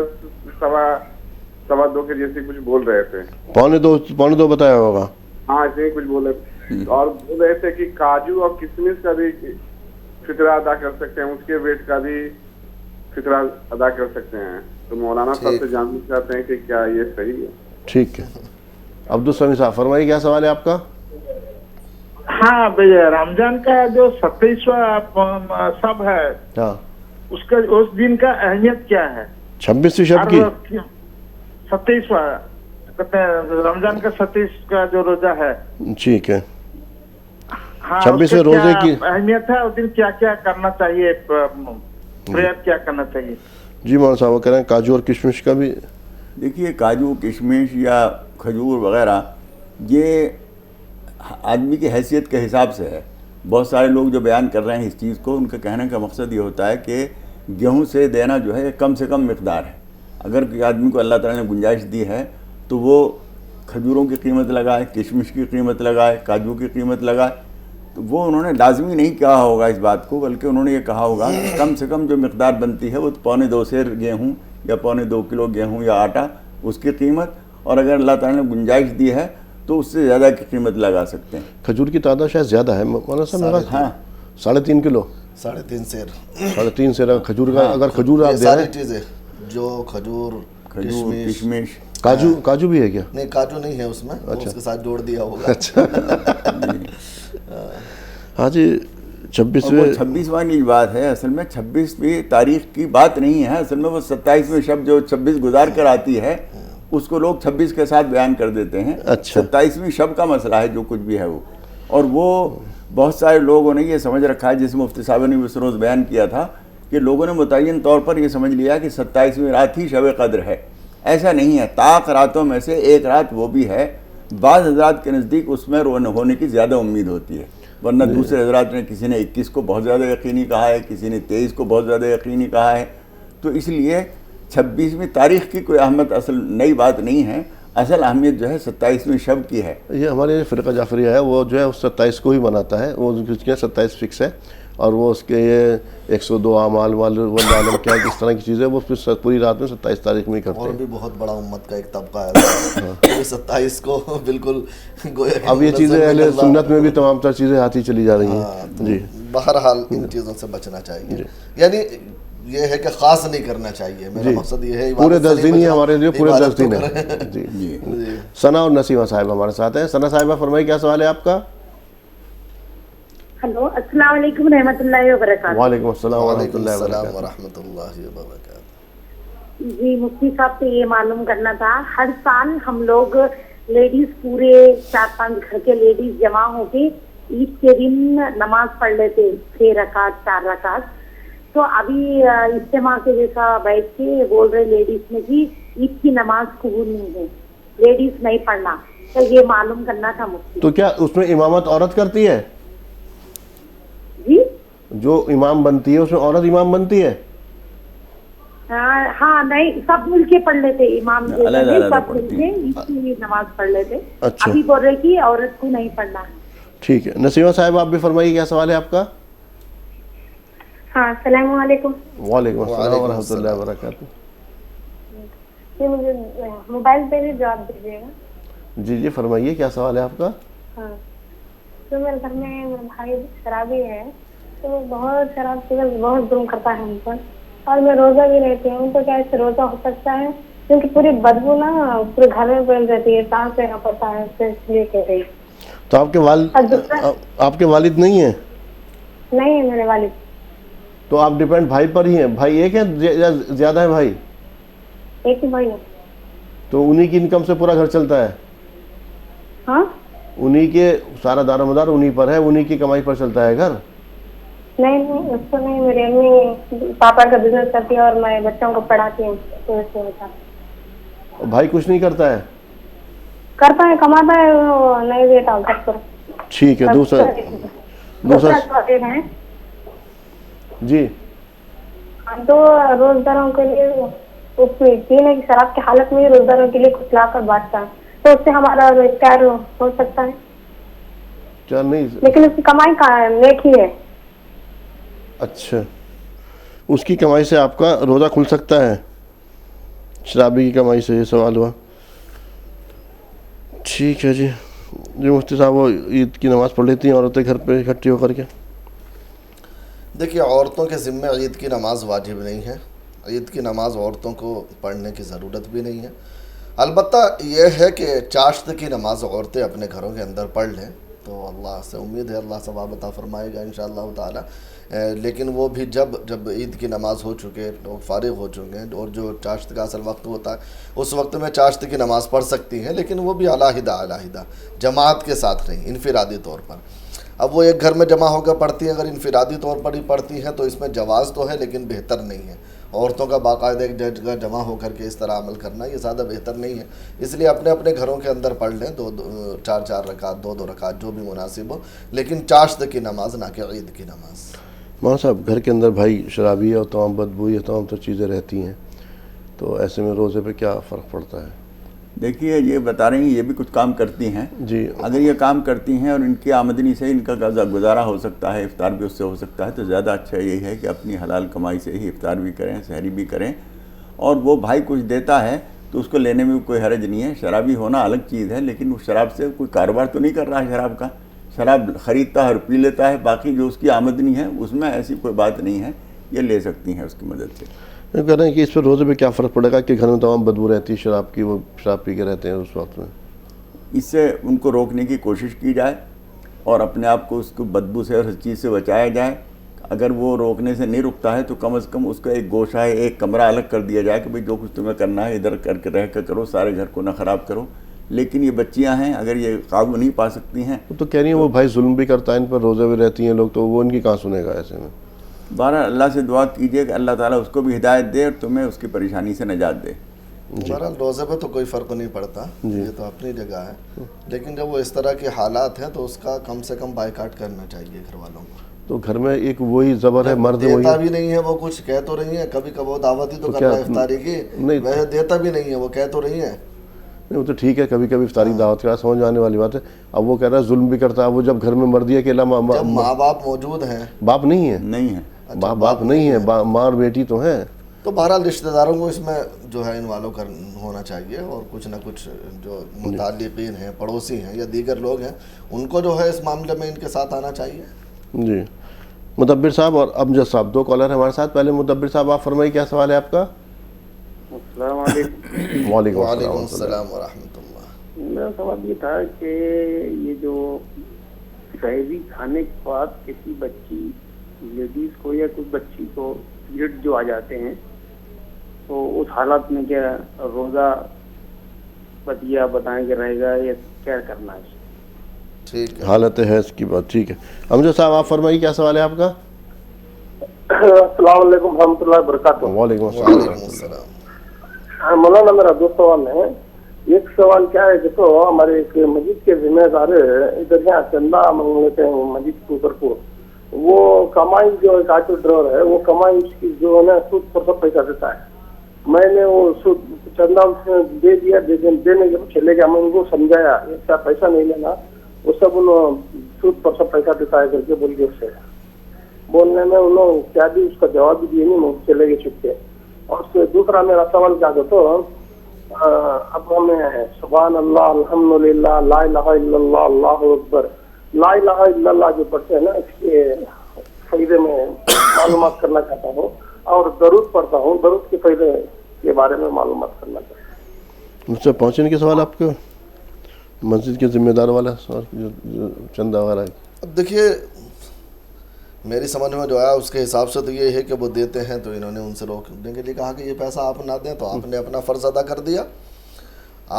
2.25 kg جیسے کچھ بول رہے تھے. 2.25 بتایا ہوگا. ہاں ایسے ہی کچھ بول رہے تھے. اور بول رہے تھے کہ کاجو اور کشمش کا بھی فطرہ ادا کر سکتے ہیں, اس کے ویٹ کا بھی فطرہ ادا کر سکتے ہیں. تو مولانا صاحب سے جاننا چاہتے ہیں کہ کیا یہ صحیح ہے؟ ٹھیک ہے. عبدالسمی صاحب فرمائیے, کیا سوال ہے آپ کا؟ ہاں بھائی, رمضان کا جو 27واں شب ہے, ہاں, اس دن کا اہمیت کیا ہے؟ 26ویں شب کی 27واں کہتے ہیں رمضان کا 27 کا جو روزہ ہے. ٹھیک ہے. ہاں, 26ویں روزے کی اہمیت ہے, اس دن کیا کیا کرنا چاہیے, پریئر کیا کرنا چاہیے؟ جی مولانا صاحب وہ کہہ رہے ہیں کاجو اور کشمش کا بھی. دیکھیے کاجو کشمش یا کھجور وغیرہ یہ آدمی کی حیثیت کے حساب سے ہے. بہت سارے لوگ جو بیان کر رہے ہیں اس چیز کو, ان کا کہنے کا مقصد یہ ہوتا ہے کہ گیہوں سے دینا جو ہے کم سے کم مقدار ہے. اگر کوئی آدمی کو اللہ تعالیٰ نے گنجائش دی ہے تو وہ کھجوروں کی قیمت لگائے, کشمش کی قیمت لگائے, کاجو کی قیمت لگائے. تو وہ انہوں نے لازمی نہیں کہا ہوگا اس بات کو, بلکہ انہوں نے یہ کہا ہوگا کہ کم سے کم جو مقدار بنتی ہے وہ 2.25 سیر گیہوں یا 2.25 کلو گیہوں یا آٹا, اس کی قیمت, اور اگر اللہ تعالیٰ نے گنجائش دی ہے تو اس سے زیادہ کی قیمت لگا سکتے ہیں. کھجور کی تعداد شاید زیادہ ہے مولانا صاحب. ہاں 3.5 کلو 3.5 سیر 3.5 سیر کھجور کا. اگر کھجور آپ دے رہے ساری ہیں چیزیں جو کھجور کشمش, کاجو بھی ہے کیا؟ نہیں کاجو نہیں ہے اس میں, اس کے ساتھ جوڑ دیا ہوگا. اچھا. ہاں جی. 26واں کی بات ہے. اصل میں 26ویں تاریخ کی بات نہیں ہے, اصل میں وہ 27ویں شب جو 26 گزار کر آتی ہے اس کو لوگ 26 کے ساتھ بیان کر دیتے ہیں. 27ویں شب کا مسئلہ ہے جو کچھ بھی ہے وہ. اور وہ بہت سارے لوگوں نے یہ سمجھ رکھا ہے, جس مفتی صاحب نے اس روز بیان کیا تھا کہ لوگوں نے متعین طور پر یہ سمجھ لیا کہ 27ویں رات ہی شب قدر ہے. ایسا نہیں ہے. طاق راتوں میں سے ایک رات وہ بھی ہے. بعض حضرات کے نزدیک اس میں ہونے کی زیادہ امید ہوتی ہے, ورنہ دوسرے حضرات نے کسی نے 21 کو بہت زیادہ یقینی کہا ہے, کسی نے 23 کو بہت زیادہ یقینی کہا ہے. تو اس لیے 26ویں تاریخ کی کوئی اہمیت اصل نئی بات نہیں ہے. اصل اہمیت جو ہے 27ویں شب کی ہے. یہ ہمارے فرقہ جعفریہ ہے وہ جو ہے 27 کو ہی مناتا ہے. وہ 27 فکس ہے, اور وہ اس کے یہ 102 اعمال والعالم کیا اس طرح کی چیزیں وہ پھر پوری رات میں 27 تاریخ میں ہی کرتے ہیں. اور بھی بہت بڑا امت کا ایک طبقہ ہے 27 کو بالکل اب یہ چیزیں اہل سنت میں بھی تمام تر چیزیں آتی چلی جا رہی ہیں. جی بہرحال ان چیزوں سے بچنا چاہیے. یعنی یہ ہے کہ خاص نہیں کرنا چاہیے. میرا مقصد یہ ہے پورے 10 دن ہی ہمارے لیے پورے 10 دن ہے. جی. ثنا اور نسیمہ صاحبہ ہمارے ساتھ ہیں. ثنا صاحبہ فرمائیے, کیا سوال ہے آپ کا؟ ہلو, السلام علیکم رحمۃ اللہ وبرکاتہ. وعلیکم السلام وعلیکم السلام ورحمۃ اللہ وبرکاتہ. جی مفتی صاحب سے یہ معلوم کرنا تھا, ہر سال ہم لوگ لیڈیز پورے 4-5 گھر کے لیڈیز جمع ہو کے عید کے دن نماز پڑھ لیتے 6 رکعت 4 رکعت. تو ابھی اجتماع کے جیسا بیٹھ کے بول رہے لیڈیز میں کہ عید کی نماز قبول نہیں ہے, لیڈیز نہیں پڑھنا. تو یہ معلوم کرنا تھا مفتی. تو کیا اس میں امامت عورت کرتی ہے؟ جی جو امام بنتی ہے اس میں عورت امام بنتی ہے؟ ہاں نہیں, سب مل کے پڑھ لیتے امام, سب مل کے عید کی نماز پڑھ لیتے. ابھی بول رہے کہ عورت کو نہیں پڑھنا. ٹھیک ہے. نسیمہ صاحب آپ بھی فرمائیے, کیا سوال ہے آپ کا؟ ہاں السلام علیکم. وعلیکم السلام ورحمۃ اللہ وبرکاتہ. جی مجھے موبائل پہ بھی جواب دیجیے گا. جی جی فرمائیے, کیا سوال ہے آپ کا؟ ہاں تو میرے گھر میں بھائی شرابی ہے, تو وہ بہت شراب پی کر بہت ظلم کرتا ہے ہم پر, اور میں روزہ بھی رہتی ہوں. تو کیا اس سے روزہ ہو سکتا ہے؟ کیونکہ پوری بدبو نا پورے گھر میں پھیل جاتی ہے, سانس لینا پڑتا ہے, اس لیے کہہ رہی. تو آپ کے والد نہیں ہیں؟ نہیں ہے میرے والد. تو آپ ڈیپینڈ بھائی پر ہی ہیں. بھائی ایک ہے یا زیادہ ہے بھائی؟ ایک ہی بھائی ہے. تو انہی کی انکم سے پورا گھر چلتا ہے؟ ہاں انہی کے سارا دار و مدار انہی پر ہے, انہی کی کمائی پر چلتا ہے گھر؟ نہیں اس کو نہیں, میری امی پاپا کا بزنس کرتی ہے اور میں بچوں کو پڑھاتی ہوں تو اس سے ہوتا ہے. اور بھائی کچھ نہیں کرتا ہے؟ کرتا ہے, کماتا ہے, وہ نہیں دیتا گھر پر. ٹھیک ہے. دوسرا ہے جی تو روزداروں کے لیے اس میں یہ ہے کہ شراب کی حالت میں روزداروں کے لیے کچھ لا کر بانٹتا ہے, تو اس سے ہمارا روزگار ہو سکتا ہے. کیا نہیں؟ لیکن اس کی کمائی کا نیک ہی ہے. اچھا, اس کی کمائی سے آپ کا روزہ کھل سکتا ہے, شرابی کی کمائی سے؟ یہ سوال ہوا. ٹھیک ہے جی. جو مفتی صاحب وہ عید کی نماز پڑھ لیتی ہیں عورتیں گھر پہ اکٹھی ہو کر کے؟ دیکھیے عورتوں کے ذمے عید کی نماز واجب نہیں ہے, عید کی نماز عورتوں کو پڑھنے کی ضرورت بھی نہیں ہے. البتہ یہ ہے کہ چاشت کی نماز عورتیں اپنے گھروں کے اندر پڑھ لیں تو اللہ سے امید ہے اللہ ثواب عطا فرمائے گا انشاءاللہ تعالی. لیکن وہ بھی جب عید کی نماز ہو چکے, لوگ فارغ ہو چکے ہیں, اور جو چاشت کا اصل وقت ہوتا ہے اس وقت میں چاشت کی نماز پڑھ سکتی ہیں, لیکن وہ بھی علیحدہ جماعت کے ساتھ نہیں, انفرادی طور پر. اب وہ ایک گھر میں جمع ہو کر پڑھتی ہیں, اگر انفرادی طور پر ہی پڑھتی ہیں تو اس میں جواز تو ہے لیکن بہتر نہیں ہے. عورتوں کا باقاعدہ ایک جگہ جمع ہو کر کے اس طرح عمل کرنا یہ زیادہ بہتر نہیں ہے. اس لیے اپنے اپنے گھروں کے اندر پڑھ لیں, 4 رکعت 2 رکعت جو بھی مناسب ہو, لیکن چاشت کی نماز نہ کہ عید کی نماز. مولانا صاحب گھر کے اندر بھائی شرابی اور تمام بدبو یہ تمام تو چیزیں رہتی ہیں, تو ایسے میں روزے پہ کیا فرق پڑتا ہے؟ دیکھیے یہ بتا رہی ہیں یہ بھی کچھ کام کرتی ہیں جی. اگر یہ کام کرتی ہیں اور ان کی آمدنی سے ان کا گزارا ہو سکتا ہے, افطار بھی اس سے ہو سکتا ہے, تو زیادہ اچھا یہی ہے کہ اپنی حلال کمائی سے ہی افطار بھی کریں, سحری بھی کریں. اور وہ بھائی کچھ دیتا ہے تو اس کو لینے میں کوئی حرج نہیں ہے. شرابی ہونا الگ چیز ہے, لیکن وہ شراب سے کوئی کاروبار تو نہیں کر رہا ہے شراب کا, شراب خریدتا ہے اور پی لیتا ہے, باقی جو اس کی آمدنی ہے اس میں ایسی کوئی بات نہیں ہے, یہ لے سکتی ہیں اس کی مدد سے. میں کہہ رہے ہیں کہ اس پہ روزے پہ کیا فرق پڑے گا کہ گھر میں تمام بدبو رہتی ہے شراب کی, وہ شراب پی کے رہتے ہیں اس وقت میں؟ اس سے ان کو روکنے کی کوشش کی جائے اور اپنے آپ کو اس کو بدبو سے اور ہر چیز سے بچایا جائے. اگر وہ روکنے سے نہیں رکتا ہے تو کم از کم اس کا ایک گوشہ ہے, ایک کمرہ الگ کر دیا جائے کہ بھئی جو کچھ تمہیں کرنا ہے ادھر کر کے رہ کر کرو, سارے گھر کو نہ خراب کرو. لیکن یہ بچیاں ہیں, اگر یہ قابو نہیں پا سکتی ہیں تو کہہ رہی ہیں وہ بھائی ظلم بھی کرتا ہے ان پر, روزے بھی رہتی ہیں لوگ, تو وہ ان کی کہاں سنے گا ایسے میں؟ بہرحال اللہ سے دعا کیجئے کہ اللہ تعالیٰ اس کو بھی ہدایت دے اور تمہیں اس کی پریشانی سے نجات دے. بہرحال روزے پہ تو کوئی فرق نہیں پڑتا, یہ تو اپنی جگہ ہے, لیکن جب وہ اس طرح کے حالات ہیں تو اس کا کم سے کم بائیکاٹ کرنا چاہیے گھر والوں کو. تو گھر میں ایک وہی زبر ہے, مرد وہی دیتا بھی نہیں ہے, وہ کچھ کہہ تو رہی ہیں, کبھی کبھی دعوت ہی تو کرنا ہے افطاری کی, ویسے دیتا بھی نہیں ہے, وہ کہہ تو رہی ہیں. نہیں وہ تو ٹھیک ہے, کبھی کبھی افطاری دعوت کا سمجھ آنے والی بات ہے. اب وہ کہہ رہا ہے ظلم بھی کرتا ہے, وہ جب گھر میں مردی اکیلا, جب ماں باپ موجود ہیں, باپ نہیں ہے, نہیں ہے, باپ نہیں ہے, ماں اور بیٹی تو ہیں, تو بہرحال رشتہ داروں کو اس میں جو ہے انوالو ہونا چاہیے, اور کچھ نہ کچھ جو متعلقین ہیں, پڑوسی ہیں یا دیگر لوگ ہیں, ان کو جو ہے اس معاملے میں ان کے ساتھ آنا چاہیے. جی. مدبر صاحب اور امجد صاحب دو کالر ہیں ہمارے ساتھ. پہلے مدبر صاحب آپ فرمائیے کیا سوال ہے آپ کا؟ السلام علیکم. وعلیکم السلام ورحمۃ اللہ. میرا سوال یہ تھا کہ یہ جو سحری کھانے کے بعد کسی بچی لیڈیز کو یا کچھ بچی کو پیریڈ جو آ جاتے ہیں تو اس حالت میں کیا روزہ بدیا بتائیں کہ رہے گا یا کیا کرنا ہے؟ ٹھیک ہے, حالت ہے اس کی بات. ٹھیک ہے امجد صاحب آپ فرمائیے کیا سوال ہے آپ کا؟ السلام علیکم ورحمۃ اللہ وبرکاتہ. وعلیکم السلام. مولانا میرا دو سوال ہے. ایک سوال کیا ہے کہ تو ہمارے ایک مسجد کے ذمہ دار ادھر یہاں چندہ مانگ لیتے ہیں مسجد کے اوپر کو, وہ کمائی جو ایک آٹو ڈرائیور ہے وہ کمائی اس کی جو ہے نا سود پر سب پیسہ دیتا ہے. میں نے وہ سود چندہ دے دیا, دینے کے بعد چلے گیا, میں ان کو سمجھایا ایسا پیسہ نہیں لینا, وہ سب انہوں سود پر سب پیسہ دیتا ہے کر کے بول کے اس سے بولنے میں انہوں کیا بھی اس کا جواب بھی دیے نہیں, وہ چلے گئے چھپ کے. اور اس سے دوسرا میرا سوال کیا کہ تو اب ہمیں سبحان اللہ الحمدللہ لا الہ الا اللہ اللہ اکبر لا الہ الا اللہ جو پڑھتے ہیں نا, اس کے فائدے میں معلومات کرنا چاہتا ہوں, اور درود پڑھتا ہوں, درود کے فائدے کے بارے میں معلومات کرنا چاہتا ہوں. مجھ سے پہنچنے کے سوال آپ کو مسجد کے ذمہ دار والا چندہ وغیرہ. اب دیکھیے میری سمجھ میں جو آیا اس کے حساب سے تو یہ ہے کہ وہ دیتے ہیں تو انہوں نے ان سے روکنے کے لیے کہا کہ یہ پیسہ آپ نہ دیں، تو آپ نے اپنا فرض ادا کر دیا.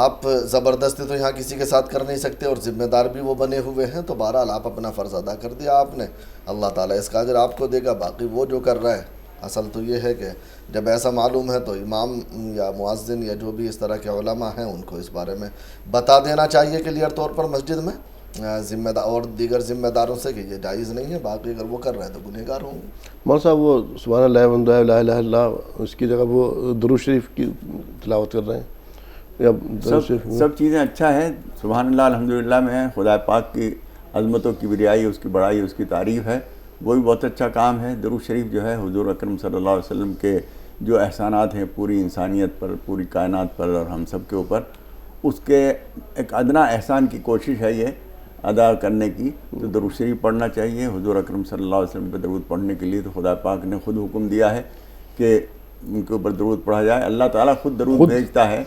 آپ زبردستی تو یہاں کسی کے ساتھ کر نہیں سکتے اور ذمہ دار بھی وہ بنے ہوئے ہیں، تو بہرحال آپ اپنا فرض ادا کر دیا آپ نے. اللہ تعالیٰ اس کا اجر آپ کو دے گا. باقی وہ جو کر رہا ہے، اصل تو یہ ہے کہ جب ایسا معلوم ہے تو امام یا مؤذن یا جو بھی اس طرح کے علماء ہیں ان کو اس بارے میں بتا دینا چاہیے کلیئر طور پر مسجد میں ذمہ دار اور دیگر ذمہ داروں سے کہ یہ جائز نہیں ہے. باقی اگر وہ کر رہے ہیں تو گنہگار ہوں گے. مولانا صاحب وہ سبحان اللہ والحمد للہ لا الہ الا اللہ اس کی جگہ وہ درود شریف کی تلاوت کر رہے ہیں یا سب چیزیں اچھا ہے. سبحان اللہ الحمدللہ میں خدا پاک کی عظمتوں کی بڑائی، اس کی بڑائی، اس کی تعریف ہے، وہ بھی بہت اچھا کام ہے. درود شریف جو ہے حضور اکرم صلی اللہ علیہ وسلم کے جو احسانات ہیں پوری انسانیت پر، پوری کائنات پر اور ہم سب کے اوپر، اس کے ایک ادنا احسان کی کوشش ہے یہ ادا کرنے کی. تو درود شریف پڑھنا چاہیے. حضور اکرم صلی اللہ علیہ وسلم پہ درود پڑھنے کے لیے تو خدا پاک نے خود حکم دیا ہے کہ ان کے اوپر درود پڑھا جائے. اللہ تعالیٰ خود درود بھیجتا ہے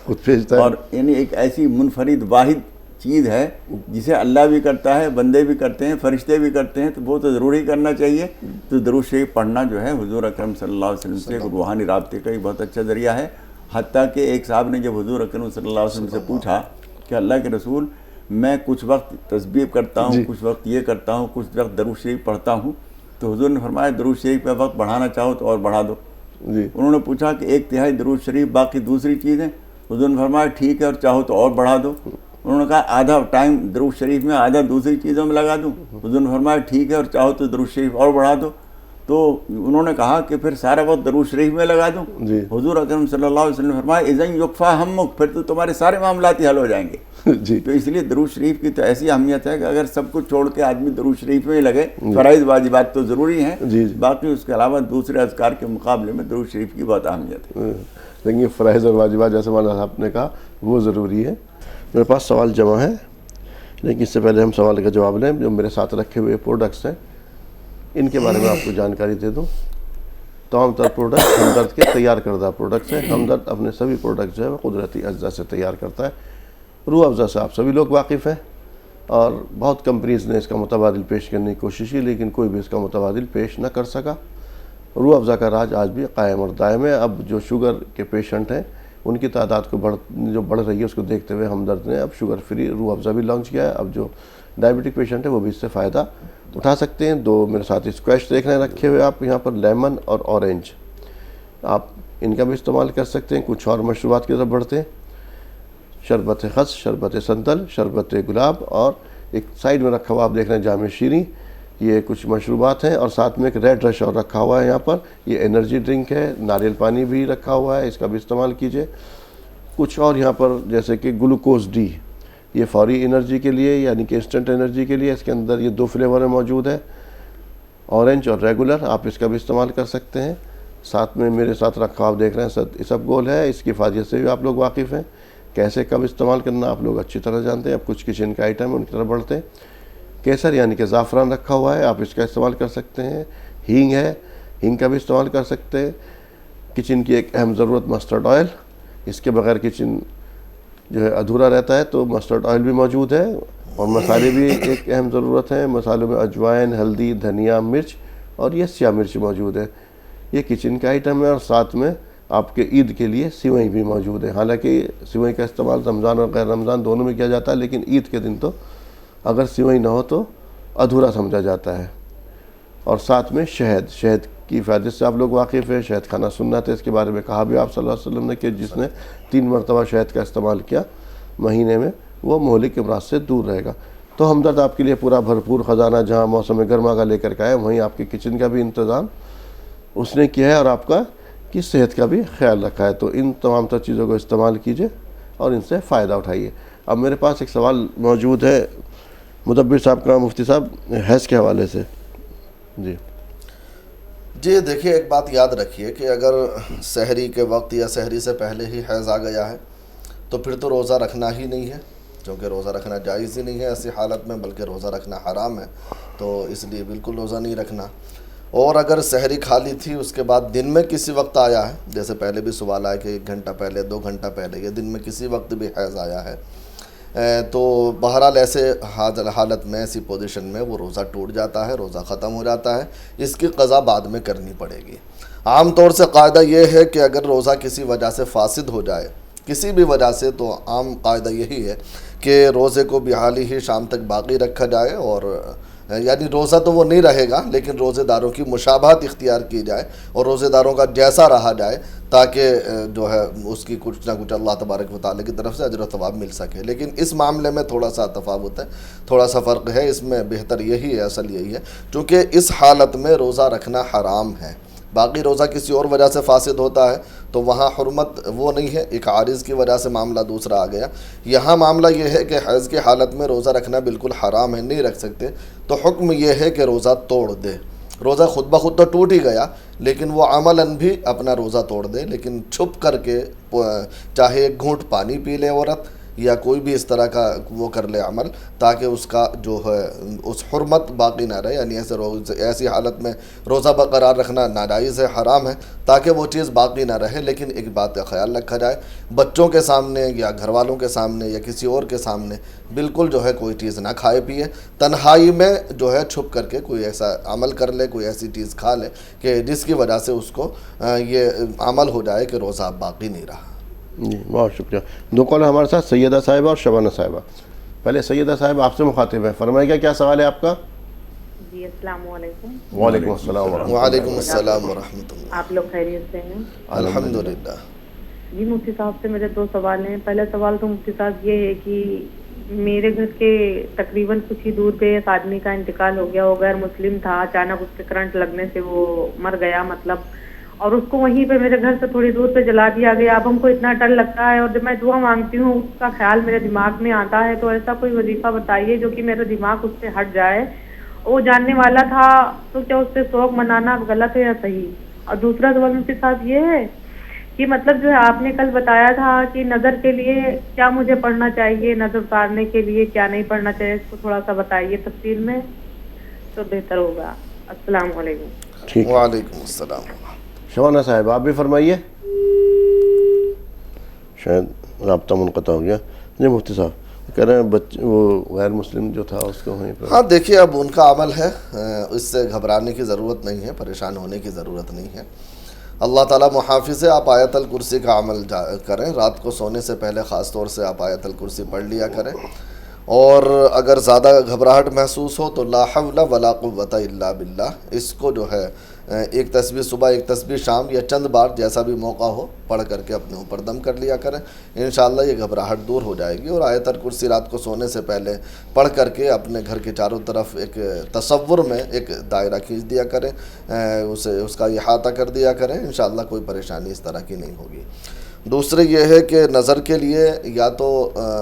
اور یعنی ایک ایسی منفرد واحد چیز ہے جسے اللہ بھی کرتا ہے، بندے بھی کرتے ہیں، فرشتے بھی کرتے ہیں، تو وہ تو ضروری کرنا چاہیے. تو درود شریف پڑھنا جو ہے حضور اکرم صلی اللہ علیہ وسلم سے روحانی رابطے کا ایک بہت اچھا ذریعہ ہے. حتیٰ کہ ایک صاحب نے جب حضور اکرم صلی اللہ علیہ وسلم سے پوچھا کہ اللہ کے رسول میں کچھ وقت تسبیح کرتا ہوں، کچھ وقت یہ کرتا ہوں، کچھ وقت درود شریف پڑھتا ہوں، تو حضور نے فرمایا درود شریف پہ وقت بڑھانا چاہو تو اور بڑھا دو. انہوں نے پوچھا کہ 1/3 درود شریف باقی دوسری چیزیں، حضور نے فرمایا ٹھیک ہے اور چاہو تو اور بڑھا دو. انہوں نے کہا آدھا ٹائم درود شریف میں، آدھا دوسری چیزوں میں لگا دوں. حضور نے فرمایا ٹھیک ہے اور چاہو تو درود شریف اور بڑھا دو. تو انہوں نے کہا کہ پھر سارا وقت درود شریف میں لگا دوں. حضور اکرم صلی اللہ علیہ وسلم نے فرمایا اذن یکفیٰ ہمک، پھر تو تمہارے سارے معاملات ہی حل ہو جائیں گے. تو اس لیے درود شریف کی تو ایسی اہمیت ہے کہ اگر سب کچھ چھوڑ کے آدمی درود شریف میں ہی لگے، فرائض واجبات تو ضروری ہیں، باقی اس کے علاوہ دوسرے اذکار کے مقابلے میں درود شریف کی بہت اہمیت ہے. لیکن یہ فرائض اور واجبات جیسے مولانا صاحب نے کہا وہ ضروری ہے. میرے پاس سوال جمع ہے، لیکن اس سے پہلے ہم سوال کا جواب لیں. جو میرے ساتھ رکھے ہوئے پروڈکٹس ہیں ان کے بارے میں آپ کو جانکاری دے دوں. تمام تر پروڈکٹ ہمدرد کے تیار کردہ پروڈکٹس ہیں. ہمدرد اپنے سبھی پروڈکٹس جو ہے وہ قدرتی اجزاء سے تیار کرتا ہے. روح افزا سے آپ سبھی لوگ واقف ہیں اور بہت کمپنیز نے اس کا متبادل پیش کرنے کی کوشش کی، لیکن کوئی بھی اس کا متبادل پیش نہ کر سکا. روح افزا کا راج آج بھی قائم اور دائم ہے. اب جو شوگر کے پیشنٹ ہیں ان کی تعداد کو جو بڑھ رہی ہے اس کو دیکھتے ہوئے ہمدرد نے اب شوگر فری روح افزا بھی لانچ کیا ہے. اب جو ڈائبٹک پیشنٹ ہے وہ بھی اس سے فائدہ اٹھا سکتے ہیں. 2 میرے ساتھ اسکویش دیکھ رہے ہیں رکھے ہوئے آپ یہاں پر، لیمن اور اورنج، آپ ان کا بھی استعمال کر سکتے ہیں. کچھ اور مشروبات کی طرف بڑھتے ہیں. شربت خس، شربت سنتل، شربت گلاب، اور ایک سائیڈ میں رکھا ہوا آپ دیکھ رہے ہیں جام شیریں. یہ کچھ مشروبات ہیں اور ساتھ میں ایک ریڈ رش اور رکھا ہوا ہے یہاں پر. یہ انرجی ڈرنک ہے. ناریل پانی بھی رکھا ہوا ہے، اس کا بھی استعمال کیجئے. کچھ اور یہاں پر جیسے کہ گلوکوز ڈی، یہ فوری انرجی کے لیے یعنی کہ انسٹنٹ انرجی کے لیے. اس کے اندر یہ 2 فلیور میں موجود ہے، اورنج اور ریگولر. آپ اس کا بھی استعمال کر سکتے ہیں. ساتھ میں میرے ساتھ رکھا آپ دیکھ رہے ہیں اسب گول ہے. اس کی افادیت سے بھی آپ لوگ واقف ہیں. کیسے کب استعمال کرنا آپ لوگ اچھی طرح جانتے ہیں. اب کچھ کچن کا آئٹم ان کی طرف بڑھتے ہیں. کیسر یعنی کہ زعفران رکھا ہوا ہے، آپ اس کا استعمال کر سکتے ہیں. ہینگ ہے، ہینگ کا بھی استعمال کر سکتے ہیں. کچن کی ایک اہم ضرورت مسٹرڈ آئل، اس کے بغیر کچن جو ہے ادھورا رہتا ہے، تو مسٹرڈ آئل بھی موجود ہے. اور مسالے بھی ایک اہم ضرورت ہے. مسالوں میں اجوائن، ہلدی، دھنیا، مرچ اور یہ سیاہ مرچ موجود ہے. یہ کچن کا آئٹم ہے. اور ساتھ میں آپ کے عید کے لیے سیوئیں بھی موجود ہے. حالانکہ سیوئیں کا استعمال رمضان اور غیر رمضان دونوں میں کیا جاتا ہے، لیکن عید کے دن تو اگر سیوئیں نہ ہو تو ادھورا سمجھا جاتا ہے. اور ساتھ میں شہد کی فائدت سے آپ لوگ واقف ہیں. شہد کھانا سنت ہے، اس کے بارے میں کہا بھی آپ صلی اللہ علیہ وسلم نے کہ جس نے 3 مرتبہ شہد کا استعمال کیا مہینے میں وہ مہلک امراض سے دور رہے گا. تو ہمدرد آپ کے لیے پورا بھرپور خزانہ جہاں موسم گرما کا لے کر کے آئے، وہیں آپ کے کچن کا بھی انتظام اس نے کیا ہے اور آپ کا کی صحت کا بھی خیال رکھا ہے. تو ان تمام تر چیزوں کو استعمال کیجئے اور ان سے فائدہ اٹھائیے. اب میرے پاس ایک سوال موجود ہے مدبر صاحب کا، مفتی صاحب، حیض کے حوالے سے. جی دیکھیے، ایک بات یاد رکھیے کہ اگر سحری کے وقت یا سحری سے پہلے ہی حیض آ گیا ہے تو پھر تو روزہ رکھنا ہی نہیں ہے، کیونکہ روزہ رکھنا جائز ہی نہیں ہے ایسی حالت میں، بلکہ روزہ رکھنا حرام ہے. تو اس لیے بالکل روزہ نہیں رکھنا. اور اگر سحری کھا لی تھی اس کے بعد دن میں کسی وقت آیا ہے، جیسے پہلے بھی سوال آیا کہ 1 گھنٹہ پہلے، 2 گھنٹہ پہلے، یا دن میں کسی وقت بھی حیض آیا ہے، تو بہرحال ایسے حالت میں ایسی پوزیشن میں وہ روزہ ٹوٹ جاتا ہے, روزہ ختم ہو جاتا ہے, اس کی قضا بعد میں کرنی پڑے گی. عام طور سے قاعدہ یہ ہے کہ اگر روزہ کسی وجہ سے فاسد ہو جائے, کسی بھی وجہ سے, تو عام قاعدہ یہی ہے کہ روزے کو بحالی ہی شام تک باقی رکھا جائے, اور یعنی روزہ تو وہ نہیں رہے گا لیکن روزے داروں کی مشابہت اختیار کی جائے اور روزے داروں کا جیسا رہا جائے, تاکہ جو ہے اس کی کچھ نہ کچھ اللہ تبارک و تعالیٰ کی طرف سے اجر و ثواب مل سکے. لیکن اس معاملے میں تھوڑا سا تفاوت ہے, تھوڑا سا فرق ہے. اس میں بہتر یہی ہے, اصل یہی ہے, چونکہ اس حالت میں روزہ رکھنا حرام ہے. باقی روزہ کسی اور وجہ سے فاسد ہوتا ہے تو وہاں حرمت وہ نہیں ہے, ایک عارض کی وجہ سے معاملہ دوسرا آ گیا. یہاں معاملہ یہ ہے کہ حیض کی حالت میں روزہ رکھنا بالکل حرام ہے, نہیں رکھ سکتے, تو حکم یہ ہے کہ روزہ توڑ دے. روزہ خود بخود تو ٹوٹ ہی گیا, لیکن وہ عملاً بھی اپنا روزہ توڑ دے, لیکن چھپ کر کے چاہے ایک گھونٹ پانی پی لے عورت یا کوئی بھی اس طرح کا وہ کر لے عمل, تاکہ اس کا جو ہے اس حرمت باقی نہ رہے. یعنی ایسی حالت میں روزہ برقرار رکھنا ناجائز ہے, حرام ہے, تاکہ وہ چیز باقی نہ رہے. لیکن ایک بات کا خیال رکھا جائے, بچوں کے سامنے یا گھر والوں کے سامنے یا کسی اور کے سامنے بالکل جو ہے کوئی چیز نہ کھائے پیے, تنہائی میں جو ہے چھپ کر کے کوئی ایسا عمل کر لے, کوئی ایسی چیز کھا لے کہ جس کی وجہ سے اس کو یہ عمل ہو جائے کہ روزہ باقی نہیں رہا. جی بہت شکریہ. دو کال ہمارے ساتھ سیدہ صاحبہ اور شبانہ صاحبہ. پہلے سیدہ صاحبہ آپ سے مخاطب ہے, فرمائیے کیا سوال ہے آپ کا؟ جی السلام علیکم. وعلیکم السلام ورحمۃ اللہ. وعلیکم السلام ورحمۃ اللہ. آپ لوگ خیریت سے ہیں؟ الحمدللہ. جی مفتی صاحب سے میرے دو سوال ہیں. پہلا سوال تو مفتی صاحب یہ ہے کہ میرے گھر کے تقریباً کچھ ہی دور پہ ایک آدمی کا انتقال ہو گیا. وہ غیر مسلم تھا, اچانک اس کے کرنٹ لگنے سے وہ مر گیا مطلب, اور اس کو وہیں پہ میرے گھر سے تھوڑی دور پہ جلا دیا گیا. اب ہم کو اتنا ڈر لگتا ہے, اور جب میں دعا مانگتی ہوں اس کا خیال میرے دماغ میں آتا ہے. تو ایسا کوئی وظیفہ بتائیے جو کہ میرا دماغ اس سے ہٹ جائے. وہ جاننے والا تھا تو کیا اس سے سوگ منانا غلط ہے یا صحیح؟ اور دوسرا سوال مفتی صاحب یہ ہے کہ مطلب جو ہے آپ نے کل بتایا تھا کہ نظر کے لیے کیا مجھے پڑھنا چاہیے, نظر اتارنے کے لیے کیا نہیں پڑھنا چاہیے, اس کو تھوڑا سا بتائیے تفصیل میں تو بہتر ہوگا. السلام علیکم. ٹھیک, وعلیکم السلام. شبانہ صاحب آپ بھی فرمائیے, شاید رابطہ منقطع ہو گیا. جی مفتی صاحب کہہ رہے ہیں وہ غیر مسلم جو تھا اس کو وہیں پر. ہاں دیکھیے, اب ان کا عمل ہے, اس سے گھبرانے کی ضرورت نہیں ہے, پریشان ہونے کی ضرورت نہیں ہے. اللہ تعالیٰ محافظ ہے. آپ آیت الکرسی کا عمل کریں, رات کو سونے سے پہلے خاص طور سے آپ آیت الکرسی پڑھ لیا کریں. اور اگر زیادہ گھبراہٹ محسوس ہو تو لا حول ولا قوت الا باللہ, اس کو جو ہے ایک تسبیح صبح ایک تسبیح شام یا چند بار جیسا بھی موقع ہو پڑھ کر کے اپنے اوپر دم کر لیا کریں. انشاءاللہ یہ گھبراہٹ دور ہو جائے گی. اور آیت الکرسی رات کو سونے سے پہلے پڑھ کر کے اپنے گھر کے چاروں طرف ایک تصور میں ایک دائرہ کھینچ دیا کریں, اس کا احاطہ کر دیا کریں. انشاءاللہ کوئی پریشانی اس طرح کی نہیں ہوگی. دوسرے یہ ہے کہ نظر کے لیے یا تو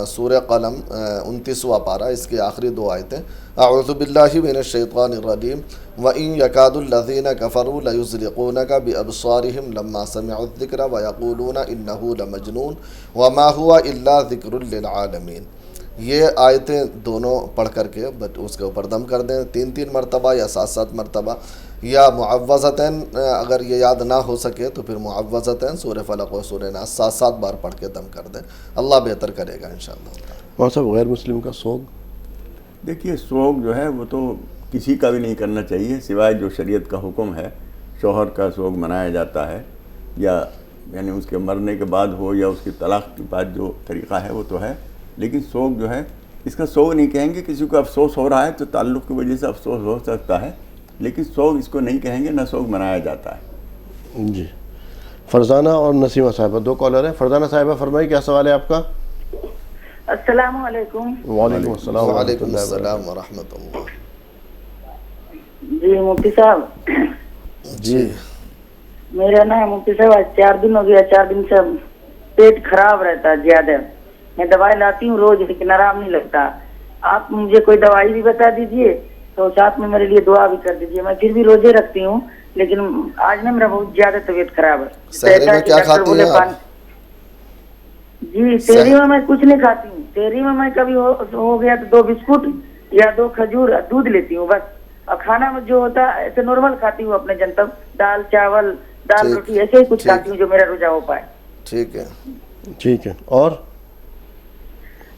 سورہ قلم 29واں پارہ, اس کی آخری دو آیتیں, اعوذ باللہ من الشیطان الرجیم وَإِن يَكَادُ الَّذِينَ كَفَرُوا لَيُزْلِقُونَكَ بِأَبْصَارِهِمْ لَمَّا سَمِعُوا الذِّكْرَ وَيَقُولُونَ إِنَّهُ لَمَجْنُونٌ وَمَا هُوَ إِلَّا ذِكْرٌ لِّلْعَالَمِينَ. یہ آیتیں دونوں پڑھ کر کے اس کے اوپر دم کر دیں 3 مرتبہ یا 7 مرتبہ, یا معوذتین اگر یہ یاد نہ ہو سکے تو پھر معوذتین سورہ فلق و سورہ ناس 7 بار پڑھ کے دم کر دیں. اللہ بہتر کرے گا انشاءاللہ. اور صاحب غیر مسلم کا سوگ, دیکھیے سوگ جو ہے وہ تو کسی کا بھی نہیں کرنا چاہیے سوائے جو شریعت کا حکم ہے. شوہر کا سوگ منایا جاتا ہے, یا یعنی اس کے مرنے کے بعد ہو یا اس کی طلاق کے بعد جو طریقہ ہے وہ تو ہے. لیکن سوگ جو ہے اس کا سوگ نہیں کہیں گے. کسی کو افسوس ہو رہا ہے تو تعلق کی وجہ سے افسوس ہو سکتا ہے, لیکن سوگ اس کو نہیں کہیں گے, نہ سوگ منایا جاتا ہے. جی فرزانہ اور نسیمہ صاحبہ دو کالر ہیں. فرزانہ صاحبہ فرمائیے کیا سوال ہے آپ کا؟ السلام علیکم. وعلیکم السلام. وعلیکم السلام ورحمۃ اللہ. جی مفتی صاحب. جی میرا نا مفتی صاحب 4 دن ہو گیا, 4 دن سے پیٹ خراب رہتا ہے زیادہ. میں دوائی لاتی ہوں روز لیکن آرام نہیں لگتا. آپ مجھے کوئی دوائی بھی بتا دیجئے تو ساتھ میں میرے لیے دعا بھی کر دیجئے. میں پھر بھی روزے رکھتی ہوں لیکن آج نا میرا بہت زیادہ طبیعت خراب ہے. سحری میں کیا کھاتی ہیں آپ؟ جی سحری میں کچھ نہیں کھاتی ہوں. سحری میں کبھی ہو گیا تو 2 بسکٹ یا 2 کھجور دودھ لیتی ہوں بس. اور کھانا میں جو ہوتا ہے ایسے نارمل کھاتی ہوں اپنے جنتب, دال چاول دال روٹی ایسے ہی کچھ کھاتی ہوں جو میرا روزہ ہو پائے. ٹھیک ہے. ٹھیک ہے. اور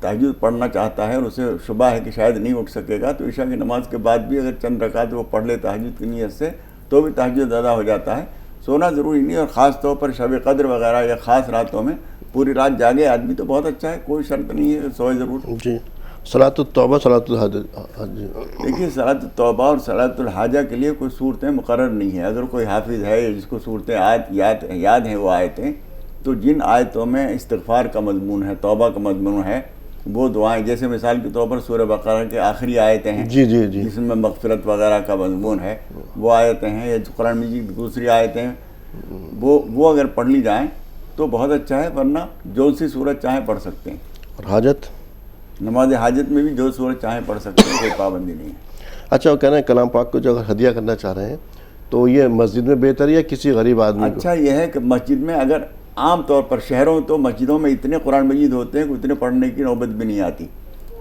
تہجد پڑھنا چاہتا ہے اور اسے شبہ ہے کہ شاید نہیں اٹھ سکے گا، تو عشاء کی نماز کے بعد بھی اگر چند رکعت وہ پڑھ لے تہجد کی نیت سے تو بھی تہجد ادا ہو جاتا ہے۔ سونا ضروری نہیں، اور خاص طور پر شب قدر وغیرہ یا خاص راتوں میں پوری رات جاگے آدمی تو بہت اچھا ہے، کوئی شرط نہیں ہے، سوئے ضرور۔ جی صلاۃ التوبہ صلاۃ الحاجہ، دیکھیے صلاۃ التوبہ اور صلاۃ الحاجہ کے لیے کوئی صورتیں مقرر نہیں ہیں۔ اگر کوئی حافظ ہے جس کو صورتیں یاد ہیں وہ آیتیں، تو جن آیتوں میں استغفار کا مضمون ہے، توبہ کا مضمون ہے، وہ دعائیں، جیسے مثال کے طور پر سورہ بقرہ کے آخری آیتیں ہیں جس میں مغفرت وغیرہ کا مضمون ہے، وہ آیتیں ہیں، یا قرآن مجید کی دوسری آیتیں ہیں، وہ اگر پڑھ لی جائیں تو بہت اچھا ہے، ورنہ جو سی صورت چاہیں پڑھ سکتے ہیں۔ اور حاجت، نماز حاجت میں بھی جو صورت چاہیں پڑھ سکتے ہیں، کوئی پابندی نہیں ہے۔ اچھا، وہ کہنا ہے کلام پاک کو جو اگر ہدیہ کرنا چاہ رہے ہیں تو یہ مسجد میں بہتر ہے یا کسی غریب آدمی کو؟ اچھا یہ ہے کہ مسجد میں، اگر عام طور پر شہروں تو مسجدوں میں اتنے قرآن مجید ہوتے ہیں کہ اتنے پڑھنے کی نوبت بھی نہیں آتی۔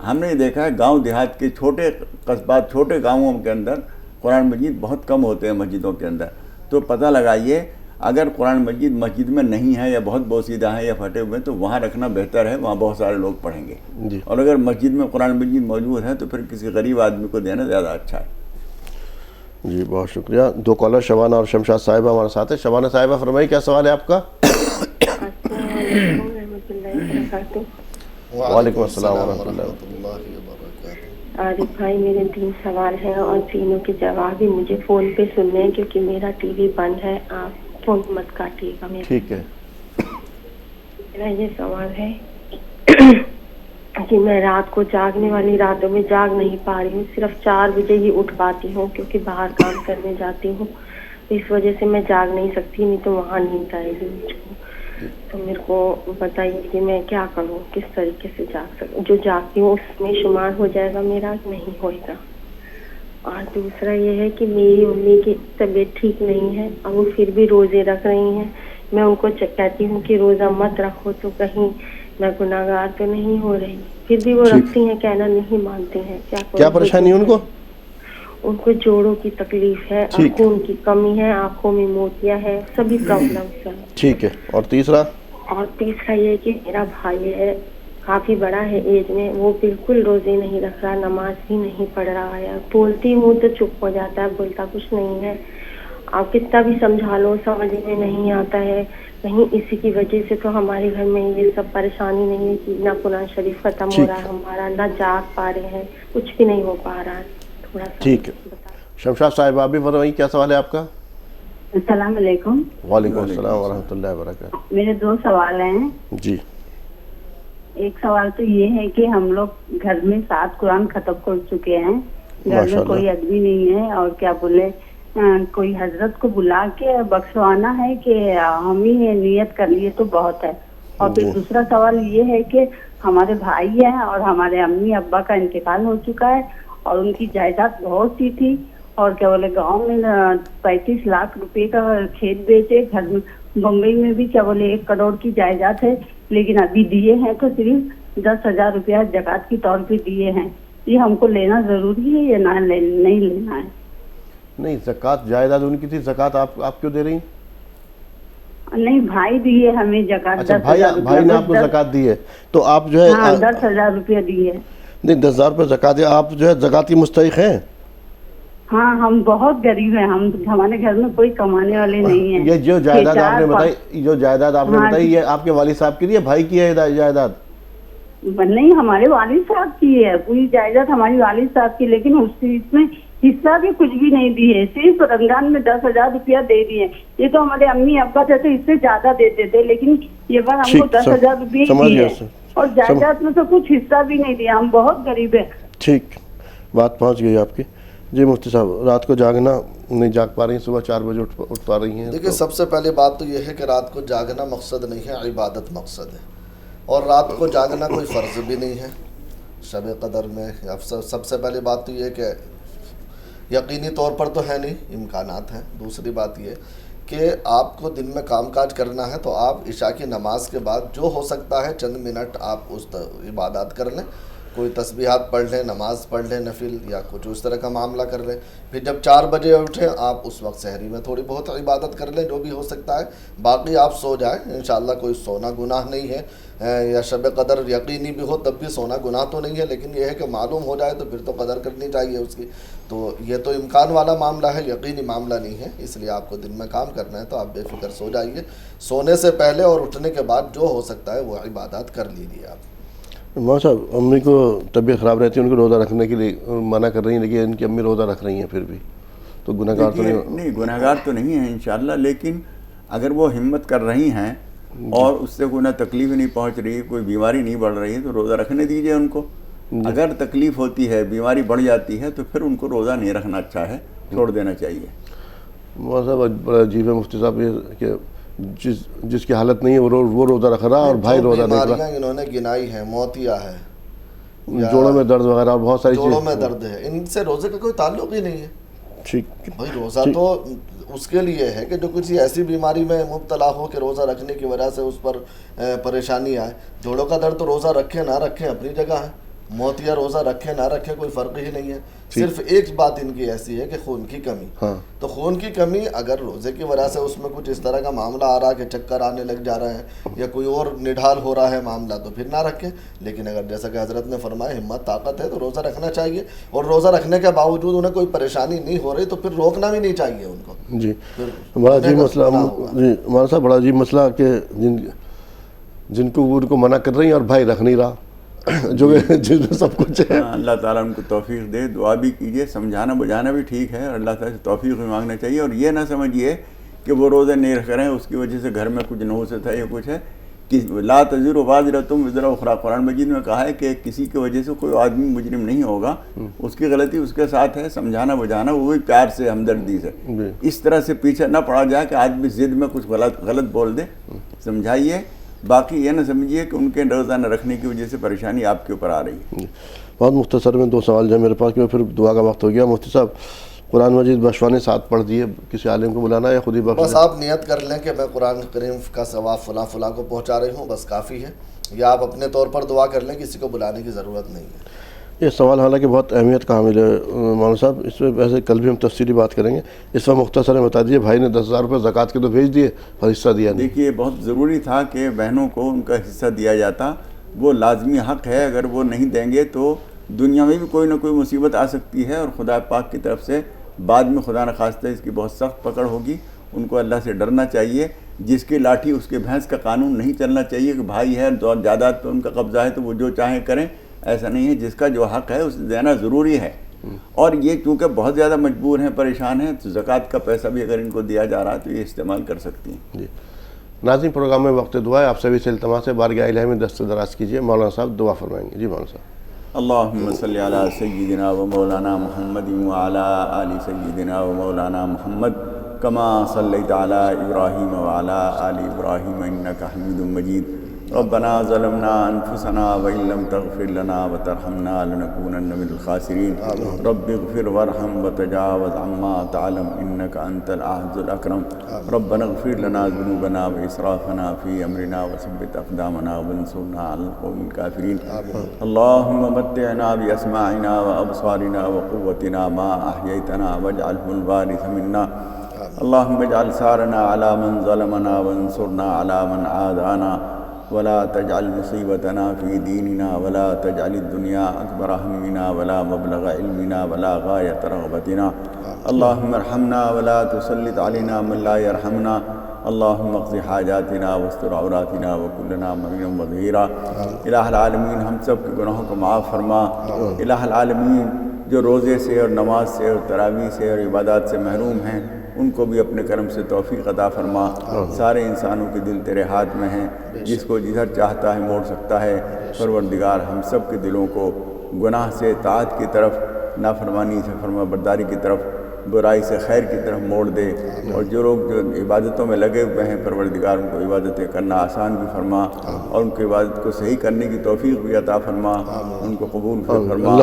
ہم نے یہ دیکھا ہے گاؤں دیہات کے چھوٹے قصبات، چھوٹے گاؤں کے اندر قرآن مجید بہت کم ہوتے ہیں مسجدوں کے اندر، تو پتہ لگائیے اگر قرآن مجید مسجد میں نہیں ہے یا بہت بوسیدہ ہیں یا پھٹے ہوئے ہیں تو وہاں رکھنا بہتر ہے، وہاں بہت سارے لوگ پڑھیں گے۔ اور اگر مسجد میں قرآن مجید موجود ہے تو پھر کسی غریب آدمی کو دینا زیادہ اچھا ہے۔ جی بہت شکریہ۔ دو کالر شبانہ اور شمشاد صاحبہ ہمارے ساتھ ہیں۔ شبانہ صاحبہ فرمائیے کیا سوال ہے آپ کا؟ وعلیکم السلام ورحمۃ اللہ وبرکاتہ۔ عارف بھائی، میرے 3 سوال ہیں اور تینوں کے جواب بھی مجھے فون پہ سننے ہیں کیونکہ میرا ٹی وی بند ہے، آپ فون مت کاٹیے گا میرا۔ ٹھیک ہے۔ میرا یہ سوال ہے کہ میں رات کو جاگنے والی راتوں میں جاگ نہیں پا رہی ہوں، صرف 4 بجے ہی اٹھ پاتی ہوں کیونکہ باہر کام کرنے جاتی ہوں، اس وجہ سے میں جاگ نہیں سکتی، نہیں تو وہاں نیند آئے گی مجھ کو۔ تو میرے کو بتائیے کہ میں کیا کروں، کس طریقے سے جاگ سکوں، جو جاگتی ہوں اس میں شمار ہو جائے گا میرا، نہیں ہوئے گا۔ اور دوسرا یہ ہے کہ میری امی کی طبیعت ٹھیک نہیں ہے اور وہ پھر بھی روزے رکھ رہی ہیں، میں ان کو کہتی ہوں کہ روزہ مت رکھو تو کہیں میں گناہ گار تو نہیں ہو رہی، پھر بھی وہ رکھتی ہیں، کہنا نہیں مانتے ہیں۔ کیا پریشانی ان کو؟ ان کو جوڑوں کی تکلیف ہے، خون کی کمی ہے، آنکھوں میں موتیاں ہے، سبھی پرابلمس ہیں۔ ٹھیک ہے۔ اور تیسرا یہ کہ میرا بھائی ہے، کافی بڑا ہے ایج میں، وہ بالکل روزے نہیں رکھ رہا، نماز بھی نہیں پڑھ رہا ہے، بولتی ہوں تو چپ ہو جاتا ہے، بولتا کچھ نہیں ہے، آپ کتنا بھی سمجھا لو سمجھ میں نہیں آتا ہے۔ کہیں اسی کی وجہ سے تو ہمارے گھر میں یہ سب پریشانی نہیں ہے کہ نہ قرآن شریف ختم ہو رہا ہے ہمارا، نہ جاگ پا رہے ہیں، کچھ بھی نہیں ہو پا رہا ہے، تھوڑا سا۔ ٹھیک ہے۔ شمشاد صاحب آپ بھی فرمائیے کیا سوال ہے آپ کا؟ السلام علیکم۔ وعلیکم السلام ورحمۃ اللہ وبرکاتہ۔ میرے 2 سوال ہیں۔ جی۔ ایک سوال تو یہ ہے کہ ہم لوگ گھر میں 7 قرآن ختم کر چکے ہیں، گھر میں کوئی آدمی نہیں ہے، اور کیا بولے کوئی حضرت کو بلا کے بخشوانا ہے کہ ہم ہی نیت کر لیے تو بہت ہے۔ اور پھر دوسرا سوال یہ ہے کہ ہمارے بھائی ہیں اور ہمارے امی ابا کا انتقال ہو چکا ہے اور ان کی جائیداد بہت سی تھی، اور کیا بولے گاؤں میں 35 لاکھ روپے کا کھیت بیچے، گھر میں بمبئی میں بھی کیا بولے 1 کروڑ کی جائیداد ہے، لیکن ابھی دیے ہیں تو صرف 10,000 روپیہ زکوٰۃ کے طور پہ دیے ہیں۔ یہ ہم کو لینا ضروری ہے یا نہیں لینا ہے؟ نہیں، زکوٰۃ جائیداد ان کی تھی، زکوٰۃ آپ کیوں دے رہی ہیں؟ نہیں، بھائی دیے ہمیں زکوٰۃ۔ اچھا، بھائی نے آپ کو زکوٰۃ دی ہے تو آپ جو ہے 10,000 روپیہ دیے۔ نہیں، 10,000 روپے زکوٰۃ ہے، آپ جو ہے زکوٰۃ مستحق ہیں؟ ہاں، ہم بہت غریب ہیں، ہمارے گھر میں کوئی کمانے والے نہیں ہیں۔ یہ جو جائیداد آپ نے بتائی یہ آپ کے والد صاحب کی ہے، بھائی کی ہے جائیداد؟ نہیں، ہمارے والد صاحب کی ہے پوری جائیداد، ہماری والد صاحب کی، لیکن اس میں حصہ بھی کچھ بھی نہیں دیے، صرف رمضان میں 10,000 روپیہ دے دیے۔ یہ تو ہمارے امی ابا جیسے اس سے زیادہ دیتے تھے، لیکن یہ بار ہم کو 10,000 روپئے ہی دیے اور جائیداد میں تو کچھ حصہ بھی نہیں دیا، ہم بہت غریب ہیں۔ ٹھیک، بات پہنچ گئی آپ کی۔ جی مفتی صاحب، رات کو جاگنا نہیں جاگ پا رہی ہیں، صبح 4 بجے اٹھ پا رہی ہیں؟ دیکھیں، سب سے پہلے بات تو یہ ہے کہ رات کو جاگنا مقصد نہیں ہے، عبادت مقصد ہے، اور رات کو جاگنا کوئی فرض بھی نہیں ہے شب قدر میں۔ سب سے پہلی بات تو یہ ہے کہ یقینی طور پر تو ہے نہیں، امکانات ہیں۔ دوسری بات یہ کہ آپ کو دن میں کام کاج کرنا ہے تو آپ عشاء کی نماز کے بعد جو ہو سکتا ہے چند منٹ آپ اس عبادات کر لیں، کوئی تسبیحات پڑھ لیں, نماز پڑھ لیں نفل, یا کچھ اس طرح کا معاملہ کر لیں. پھر جب 4 بجے اٹھیں آپ اس وقت سحری میں تھوڑی بہت عبادت کر لیں جو بھی ہو سکتا ہے. باقی آپ سو جائیں, انشاءاللہ کوئی سونا گناہ نہیں ہے. یا شب قدر یقینی بھی ہو تب بھی سونا گناہ تو نہیں ہے, لیکن یہ ہے کہ معلوم ہو جائے تو پھر تو قدر کرنی چاہیے اس کی. تو یہ تو امکان والا معاملہ ہے, یقینی معاملہ نہیں ہے. اس لیے آپ کو دن میں کام کرنا ہے تو آپ بے فکر سو جائیے. سونے سے پہلے اور اٹھنے کے بعد جو ہو سکتا ہے وہ عبادات کر لیجیے آپ. مولانا صاحب, امی کو طبیعت خراب رہتی ہے, ان کو روزہ رکھنے کے لیے منع کر رہی ہیں, لیکن ان کی امی روزہ رکھ رہی ہیں پھر بھی, تو گناہ گار تو نہیں, گناہ گار تو نہیں ہیں انشاءاللہ, لیکن اگر وہ ہمت کر رہی ہیں اور اس سے کوئی نہ تکلیف نہیں پہنچ رہی, کوئی بیماری نہیں بڑھ رہی ہے تو روزہ رکھنے دیجیے ان کو. اگر تکلیف ہوتی ہے, بیماری بڑھ جاتی ہے تو پھر ان کو روزہ نہیں رکھنا اچھا ہے, چھوڑ دینا چاہیے. مولانا صاحب بڑا عجیب ہے مفتی صاحب یہ کہ جس کی حالت نہیں ہے وہ روزہ رکھ رہا اور بھائی روزہ نہیں رکھ رہا. انہوں نے گنائی ہے, موتیا ہے, جوڑوں میں درد وغیرہ اور بہت ساری چیزیں, جوڑوں میں درد ہے, ان سے روزے کا کوئی تعلق ہی نہیں ہے. ٹھیک بھائی روزہ تو اس کے لیے ہے کہ جو کسی ایسی بیماری میں مبتلا ہو کہ روزہ رکھنے کی وجہ سے اس پر پریشانی آئے. جوڑوں کا درد تو روزہ رکھیں نہ رکھیں اپنی جگہ ہے, موتیا روزہ رکھیں نہ رکھیں کوئی فرق ہی نہیں ہے. صرف ایک بات ان کی ایسی ہے کہ خون کی کمی. تو خون کی کمی اگر روزے کی وجہ سے اس میں کچھ اس طرح کا معاملہ آ رہا ہے کہ چکر آنے لگ جا رہے ہیں یا کوئی اور نڈھال ہو رہا ہے معاملہ تو پھر نہ رکھیں. لیکن اگر جیسا کہ حضرت نے فرمایا ہمت طاقت ہے تو روزہ رکھنا چاہیے, اور روزہ رکھنے کے باوجود انہیں کوئی پریشانی نہیں ہو رہی تو پھر روکنا بھی نہیں چاہیے ان کو. جی بڑا عجیب مسئلہ, جی مولانا صاحب بڑا عجیب مسئلہ کہ جن کو ان کو منع کر رہی ہیں اور بھائی رکھ نہیں رہا, جو جس میں سب کچھ ہے. اللہ تعالیٰ ان کو توفیق دے, دعا بھی کیجیے, سمجھانا بجانا بھی ٹھیک ہے, اور اللہ تعالیٰ سے توفیق بھی مانگنا چاہیے. اور یہ نہ سمجھیے کہ وہ روزے نہیں رکھ رہے ہیں اس کی وجہ سے گھر میں کچھ نحوست ہے یا کچھ ہے. کہ لا تزر وازرۃ وزر اخری, قرآن مجید میں کہا ہے کہ کسی کی وجہ سے کوئی آدمی مجرم نہیں ہوگا, اس کی غلطی اس کے ساتھ ہے. سمجھانا بجانا وہ بھی پیار سے, ہمدردی سے, اس طرح سے پیچھے نہ پڑا جائے کہ آدمی ضد میں کچھ غلط بول دے. سمجھائیے, باقی یہ نہ سمجھیے کہ ان کے روزہ نہ رکھنے کی وجہ سے پریشانی آپ کے اوپر آ رہی ہے. بہت مختصر میں 2 سوال جو ہے میرے پاس, کہ پھر دعا کا وقت ہو گیا. مفتی صاحب قرآن مجید بشوانے 7 پڑھ دیے, کسی عالم کو بلانا یا خود ہی بس آپ نیت کر لیں کہ میں قرآن کریم کا ثواب فلاں فلاں کو پہنچا رہی ہوں, بس کافی ہے. یا آپ اپنے طور پر دعا کر لیں, کسی کو بلانے کی ضرورت نہیں ہے. یہ سوال حالانکہ بہت اہمیت کا حامل ہے مولانا صاحب, اس میں ویسے کل بھی ہم تفصیلی بات کریں گے. اس وقت مختصر میں بتا دیجیے, بھائی نے 10,000 روپے زکوٰۃ کے تو بھیج دیے اور حصہ دیا نہیں. دیکھیے بہت ضروری تھا کہ بہنوں کو ان کا حصہ دیا جاتا, وہ لازمی حق ہے. اگر وہ نہیں دیں گے تو دنیا میں بھی کوئی نہ کوئی مصیبت آ سکتی ہے, اور خدا پاک کی طرف سے بعد میں خدا نہ خواستہ اس کی بہت سخت پکڑ ہوگی. ان کو اللہ سے ڈرنا چاہیے. جس کی لاٹھی اس کے بھینس کا قانون نہیں چلنا چاہیے کہ بھائی ہے اور جائیداد پہ ان کا قبضہ ہے تو وہ جو چاہیں کریں. ایسا نہیں ہے, جس کا جو حق ہے اسے دینا ضروری ہے. اور یہ چونکہ بہت زیادہ مجبور ہیں, پریشان ہیں, تو زکوٰۃ کا پیسہ بھی اگر ان کو دیا جا رہا ہے تو یہ استعمال کر سکتی ہیں. جی ناظرین, پروگرام میں وقت دعا ہے. آپ سبھی سے التماس ہے بارگاہ الہی میں دست دراز کیجیے. مولانا صاحب دعا فرمائیں گے. جی مولانا صاحب. اللہم صلی علی سیدنا و مولانا محمد وعلی آل سیدنا و مولانا محمد کما صلیت علی ابراہیم وعلی آل ابراہیم انک حمید مجید. ربنا ظلمنا انفسنا وان لم تغفر لنا وترحمنا لنكونن من الخاسرین. رب اغفر وارحم وتجاوز عما تعلم انك انت الاعز الاکرم. ربنا اغفر لنا ذنوبنا واسرافنا في امرنا وثبت اقدامنا وانصرنا على القوم الكافرین. اللهم متعنا باسماعنا وابصارنا وقوتنا ما احييتنا واجعله الوارث منا. اللهم اجعل ثارنا على من ظلمنا وانصرنا على من عادانا ولا تجعل مصیبتنا فی دیننا ولا تجعل الدنیا اکبر ہمنا ولا مبلغ علمنا ولا غایۃ رغبتنا. اللہم ارحمنا ولا تسلط علینا من لا یرحمنا. اللہم اقض حاجاتنا واستر عوراتنا وکلنا معینا وظہیرا. الہ العالمین ہم سب کے گناہوں کو معاف فرما. الہ العالمین جو روزے سے اور نماز سے اور تراویح سے اور عبادات سے محروم ہیں ان کو بھی اپنے کرم سے توفیق عطا فرما. سارے انسانوں کے دل تیرے ہاتھ میں ہیں, جس کو جدھر چاہتا ہے موڑ سکتا ہے. پروردگار ہم سب کے دلوں کو گناہ سے طاعت کی طرف, نافرمانی سے فرما برداری کی طرف, برائی سے خیر کی طرف موڑ دے. اور جو لوگ جو عبادتوں میں لگے ہوئے ہیں پروردگار ان کو عبادتیں کرنا آسان بھی فرما, اور ان کی عبادت کو صحیح کرنے کی توفیق بھی عطا فرما, ان کو قبول فرما.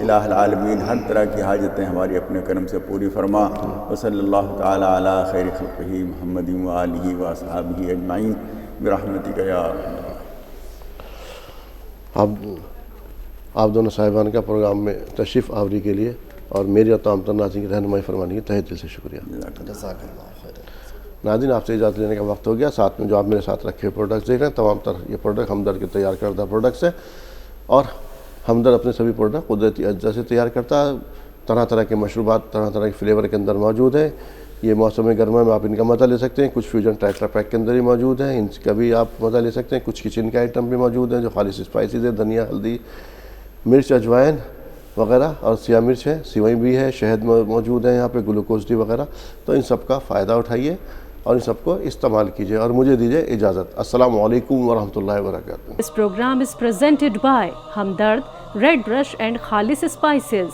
الہ العالمین ہر طرح کی حاجتیں ہماری اپنے کرم سے پوری فرما. وصلی اللہ تعالی علی خیر خلقہ محمد وآلہ واصحابہ اجمعین برحمتک یا ارحم. اب آپ دونوں صاحبان کا پروگرام میں تشریف آوری کے لیے اور میری اور تمام تر ناظرین کی رہنمائی فرمانے کے تہہ دل سے شکریہ۔ ناظرین آپ سے اجازت لینے کا وقت ہو گیا۔ ساتھ میں جو آپ میرے ساتھ رکھے پروڈکٹس دیکھ رہے ہیں تمام تر یہ پروڈکٹ ہمدرد کے تیار کردہ پروڈکٹس ہیں، اور ہمدرد اپنے سبھی پروڈکٹ قدرتی اجزاء سے تیار کرتا ہے۔ طرح طرح کے مشروبات طرح طرح کے فلیور کے اندر موجود ہیں۔ یہ موسم گرما میں آپ ان کا مزہ لے سکتے ہیں۔ کچھ فیوژن ٹیٹرا پیک کے اندر ہی موجود ہیں، ان کا بھی آپ مزہ لے سکتے ہیں۔ کچھ کچن کے آئٹم بھی موجود ہیں جو خالص اسپائسیز ہیں، دھنیا، ہلدی، مرچ، اجوائن وغیرہ، اور سیاہ مرچ ہے، سیوئی بھی ہے، شہد موجود ہے یہاں پہ، گلوکوز ڈی وغیرہ۔ تو ان سب کا فائدہ اٹھائیے اور ان سب کو استعمال کیجیے، اور مجھے دیجیے اجازت۔ السلام علیکم ورحمۃ اللہ وبرکاتہ۔ This program is presented by Hamdard, Red Brush and Khalis Spices.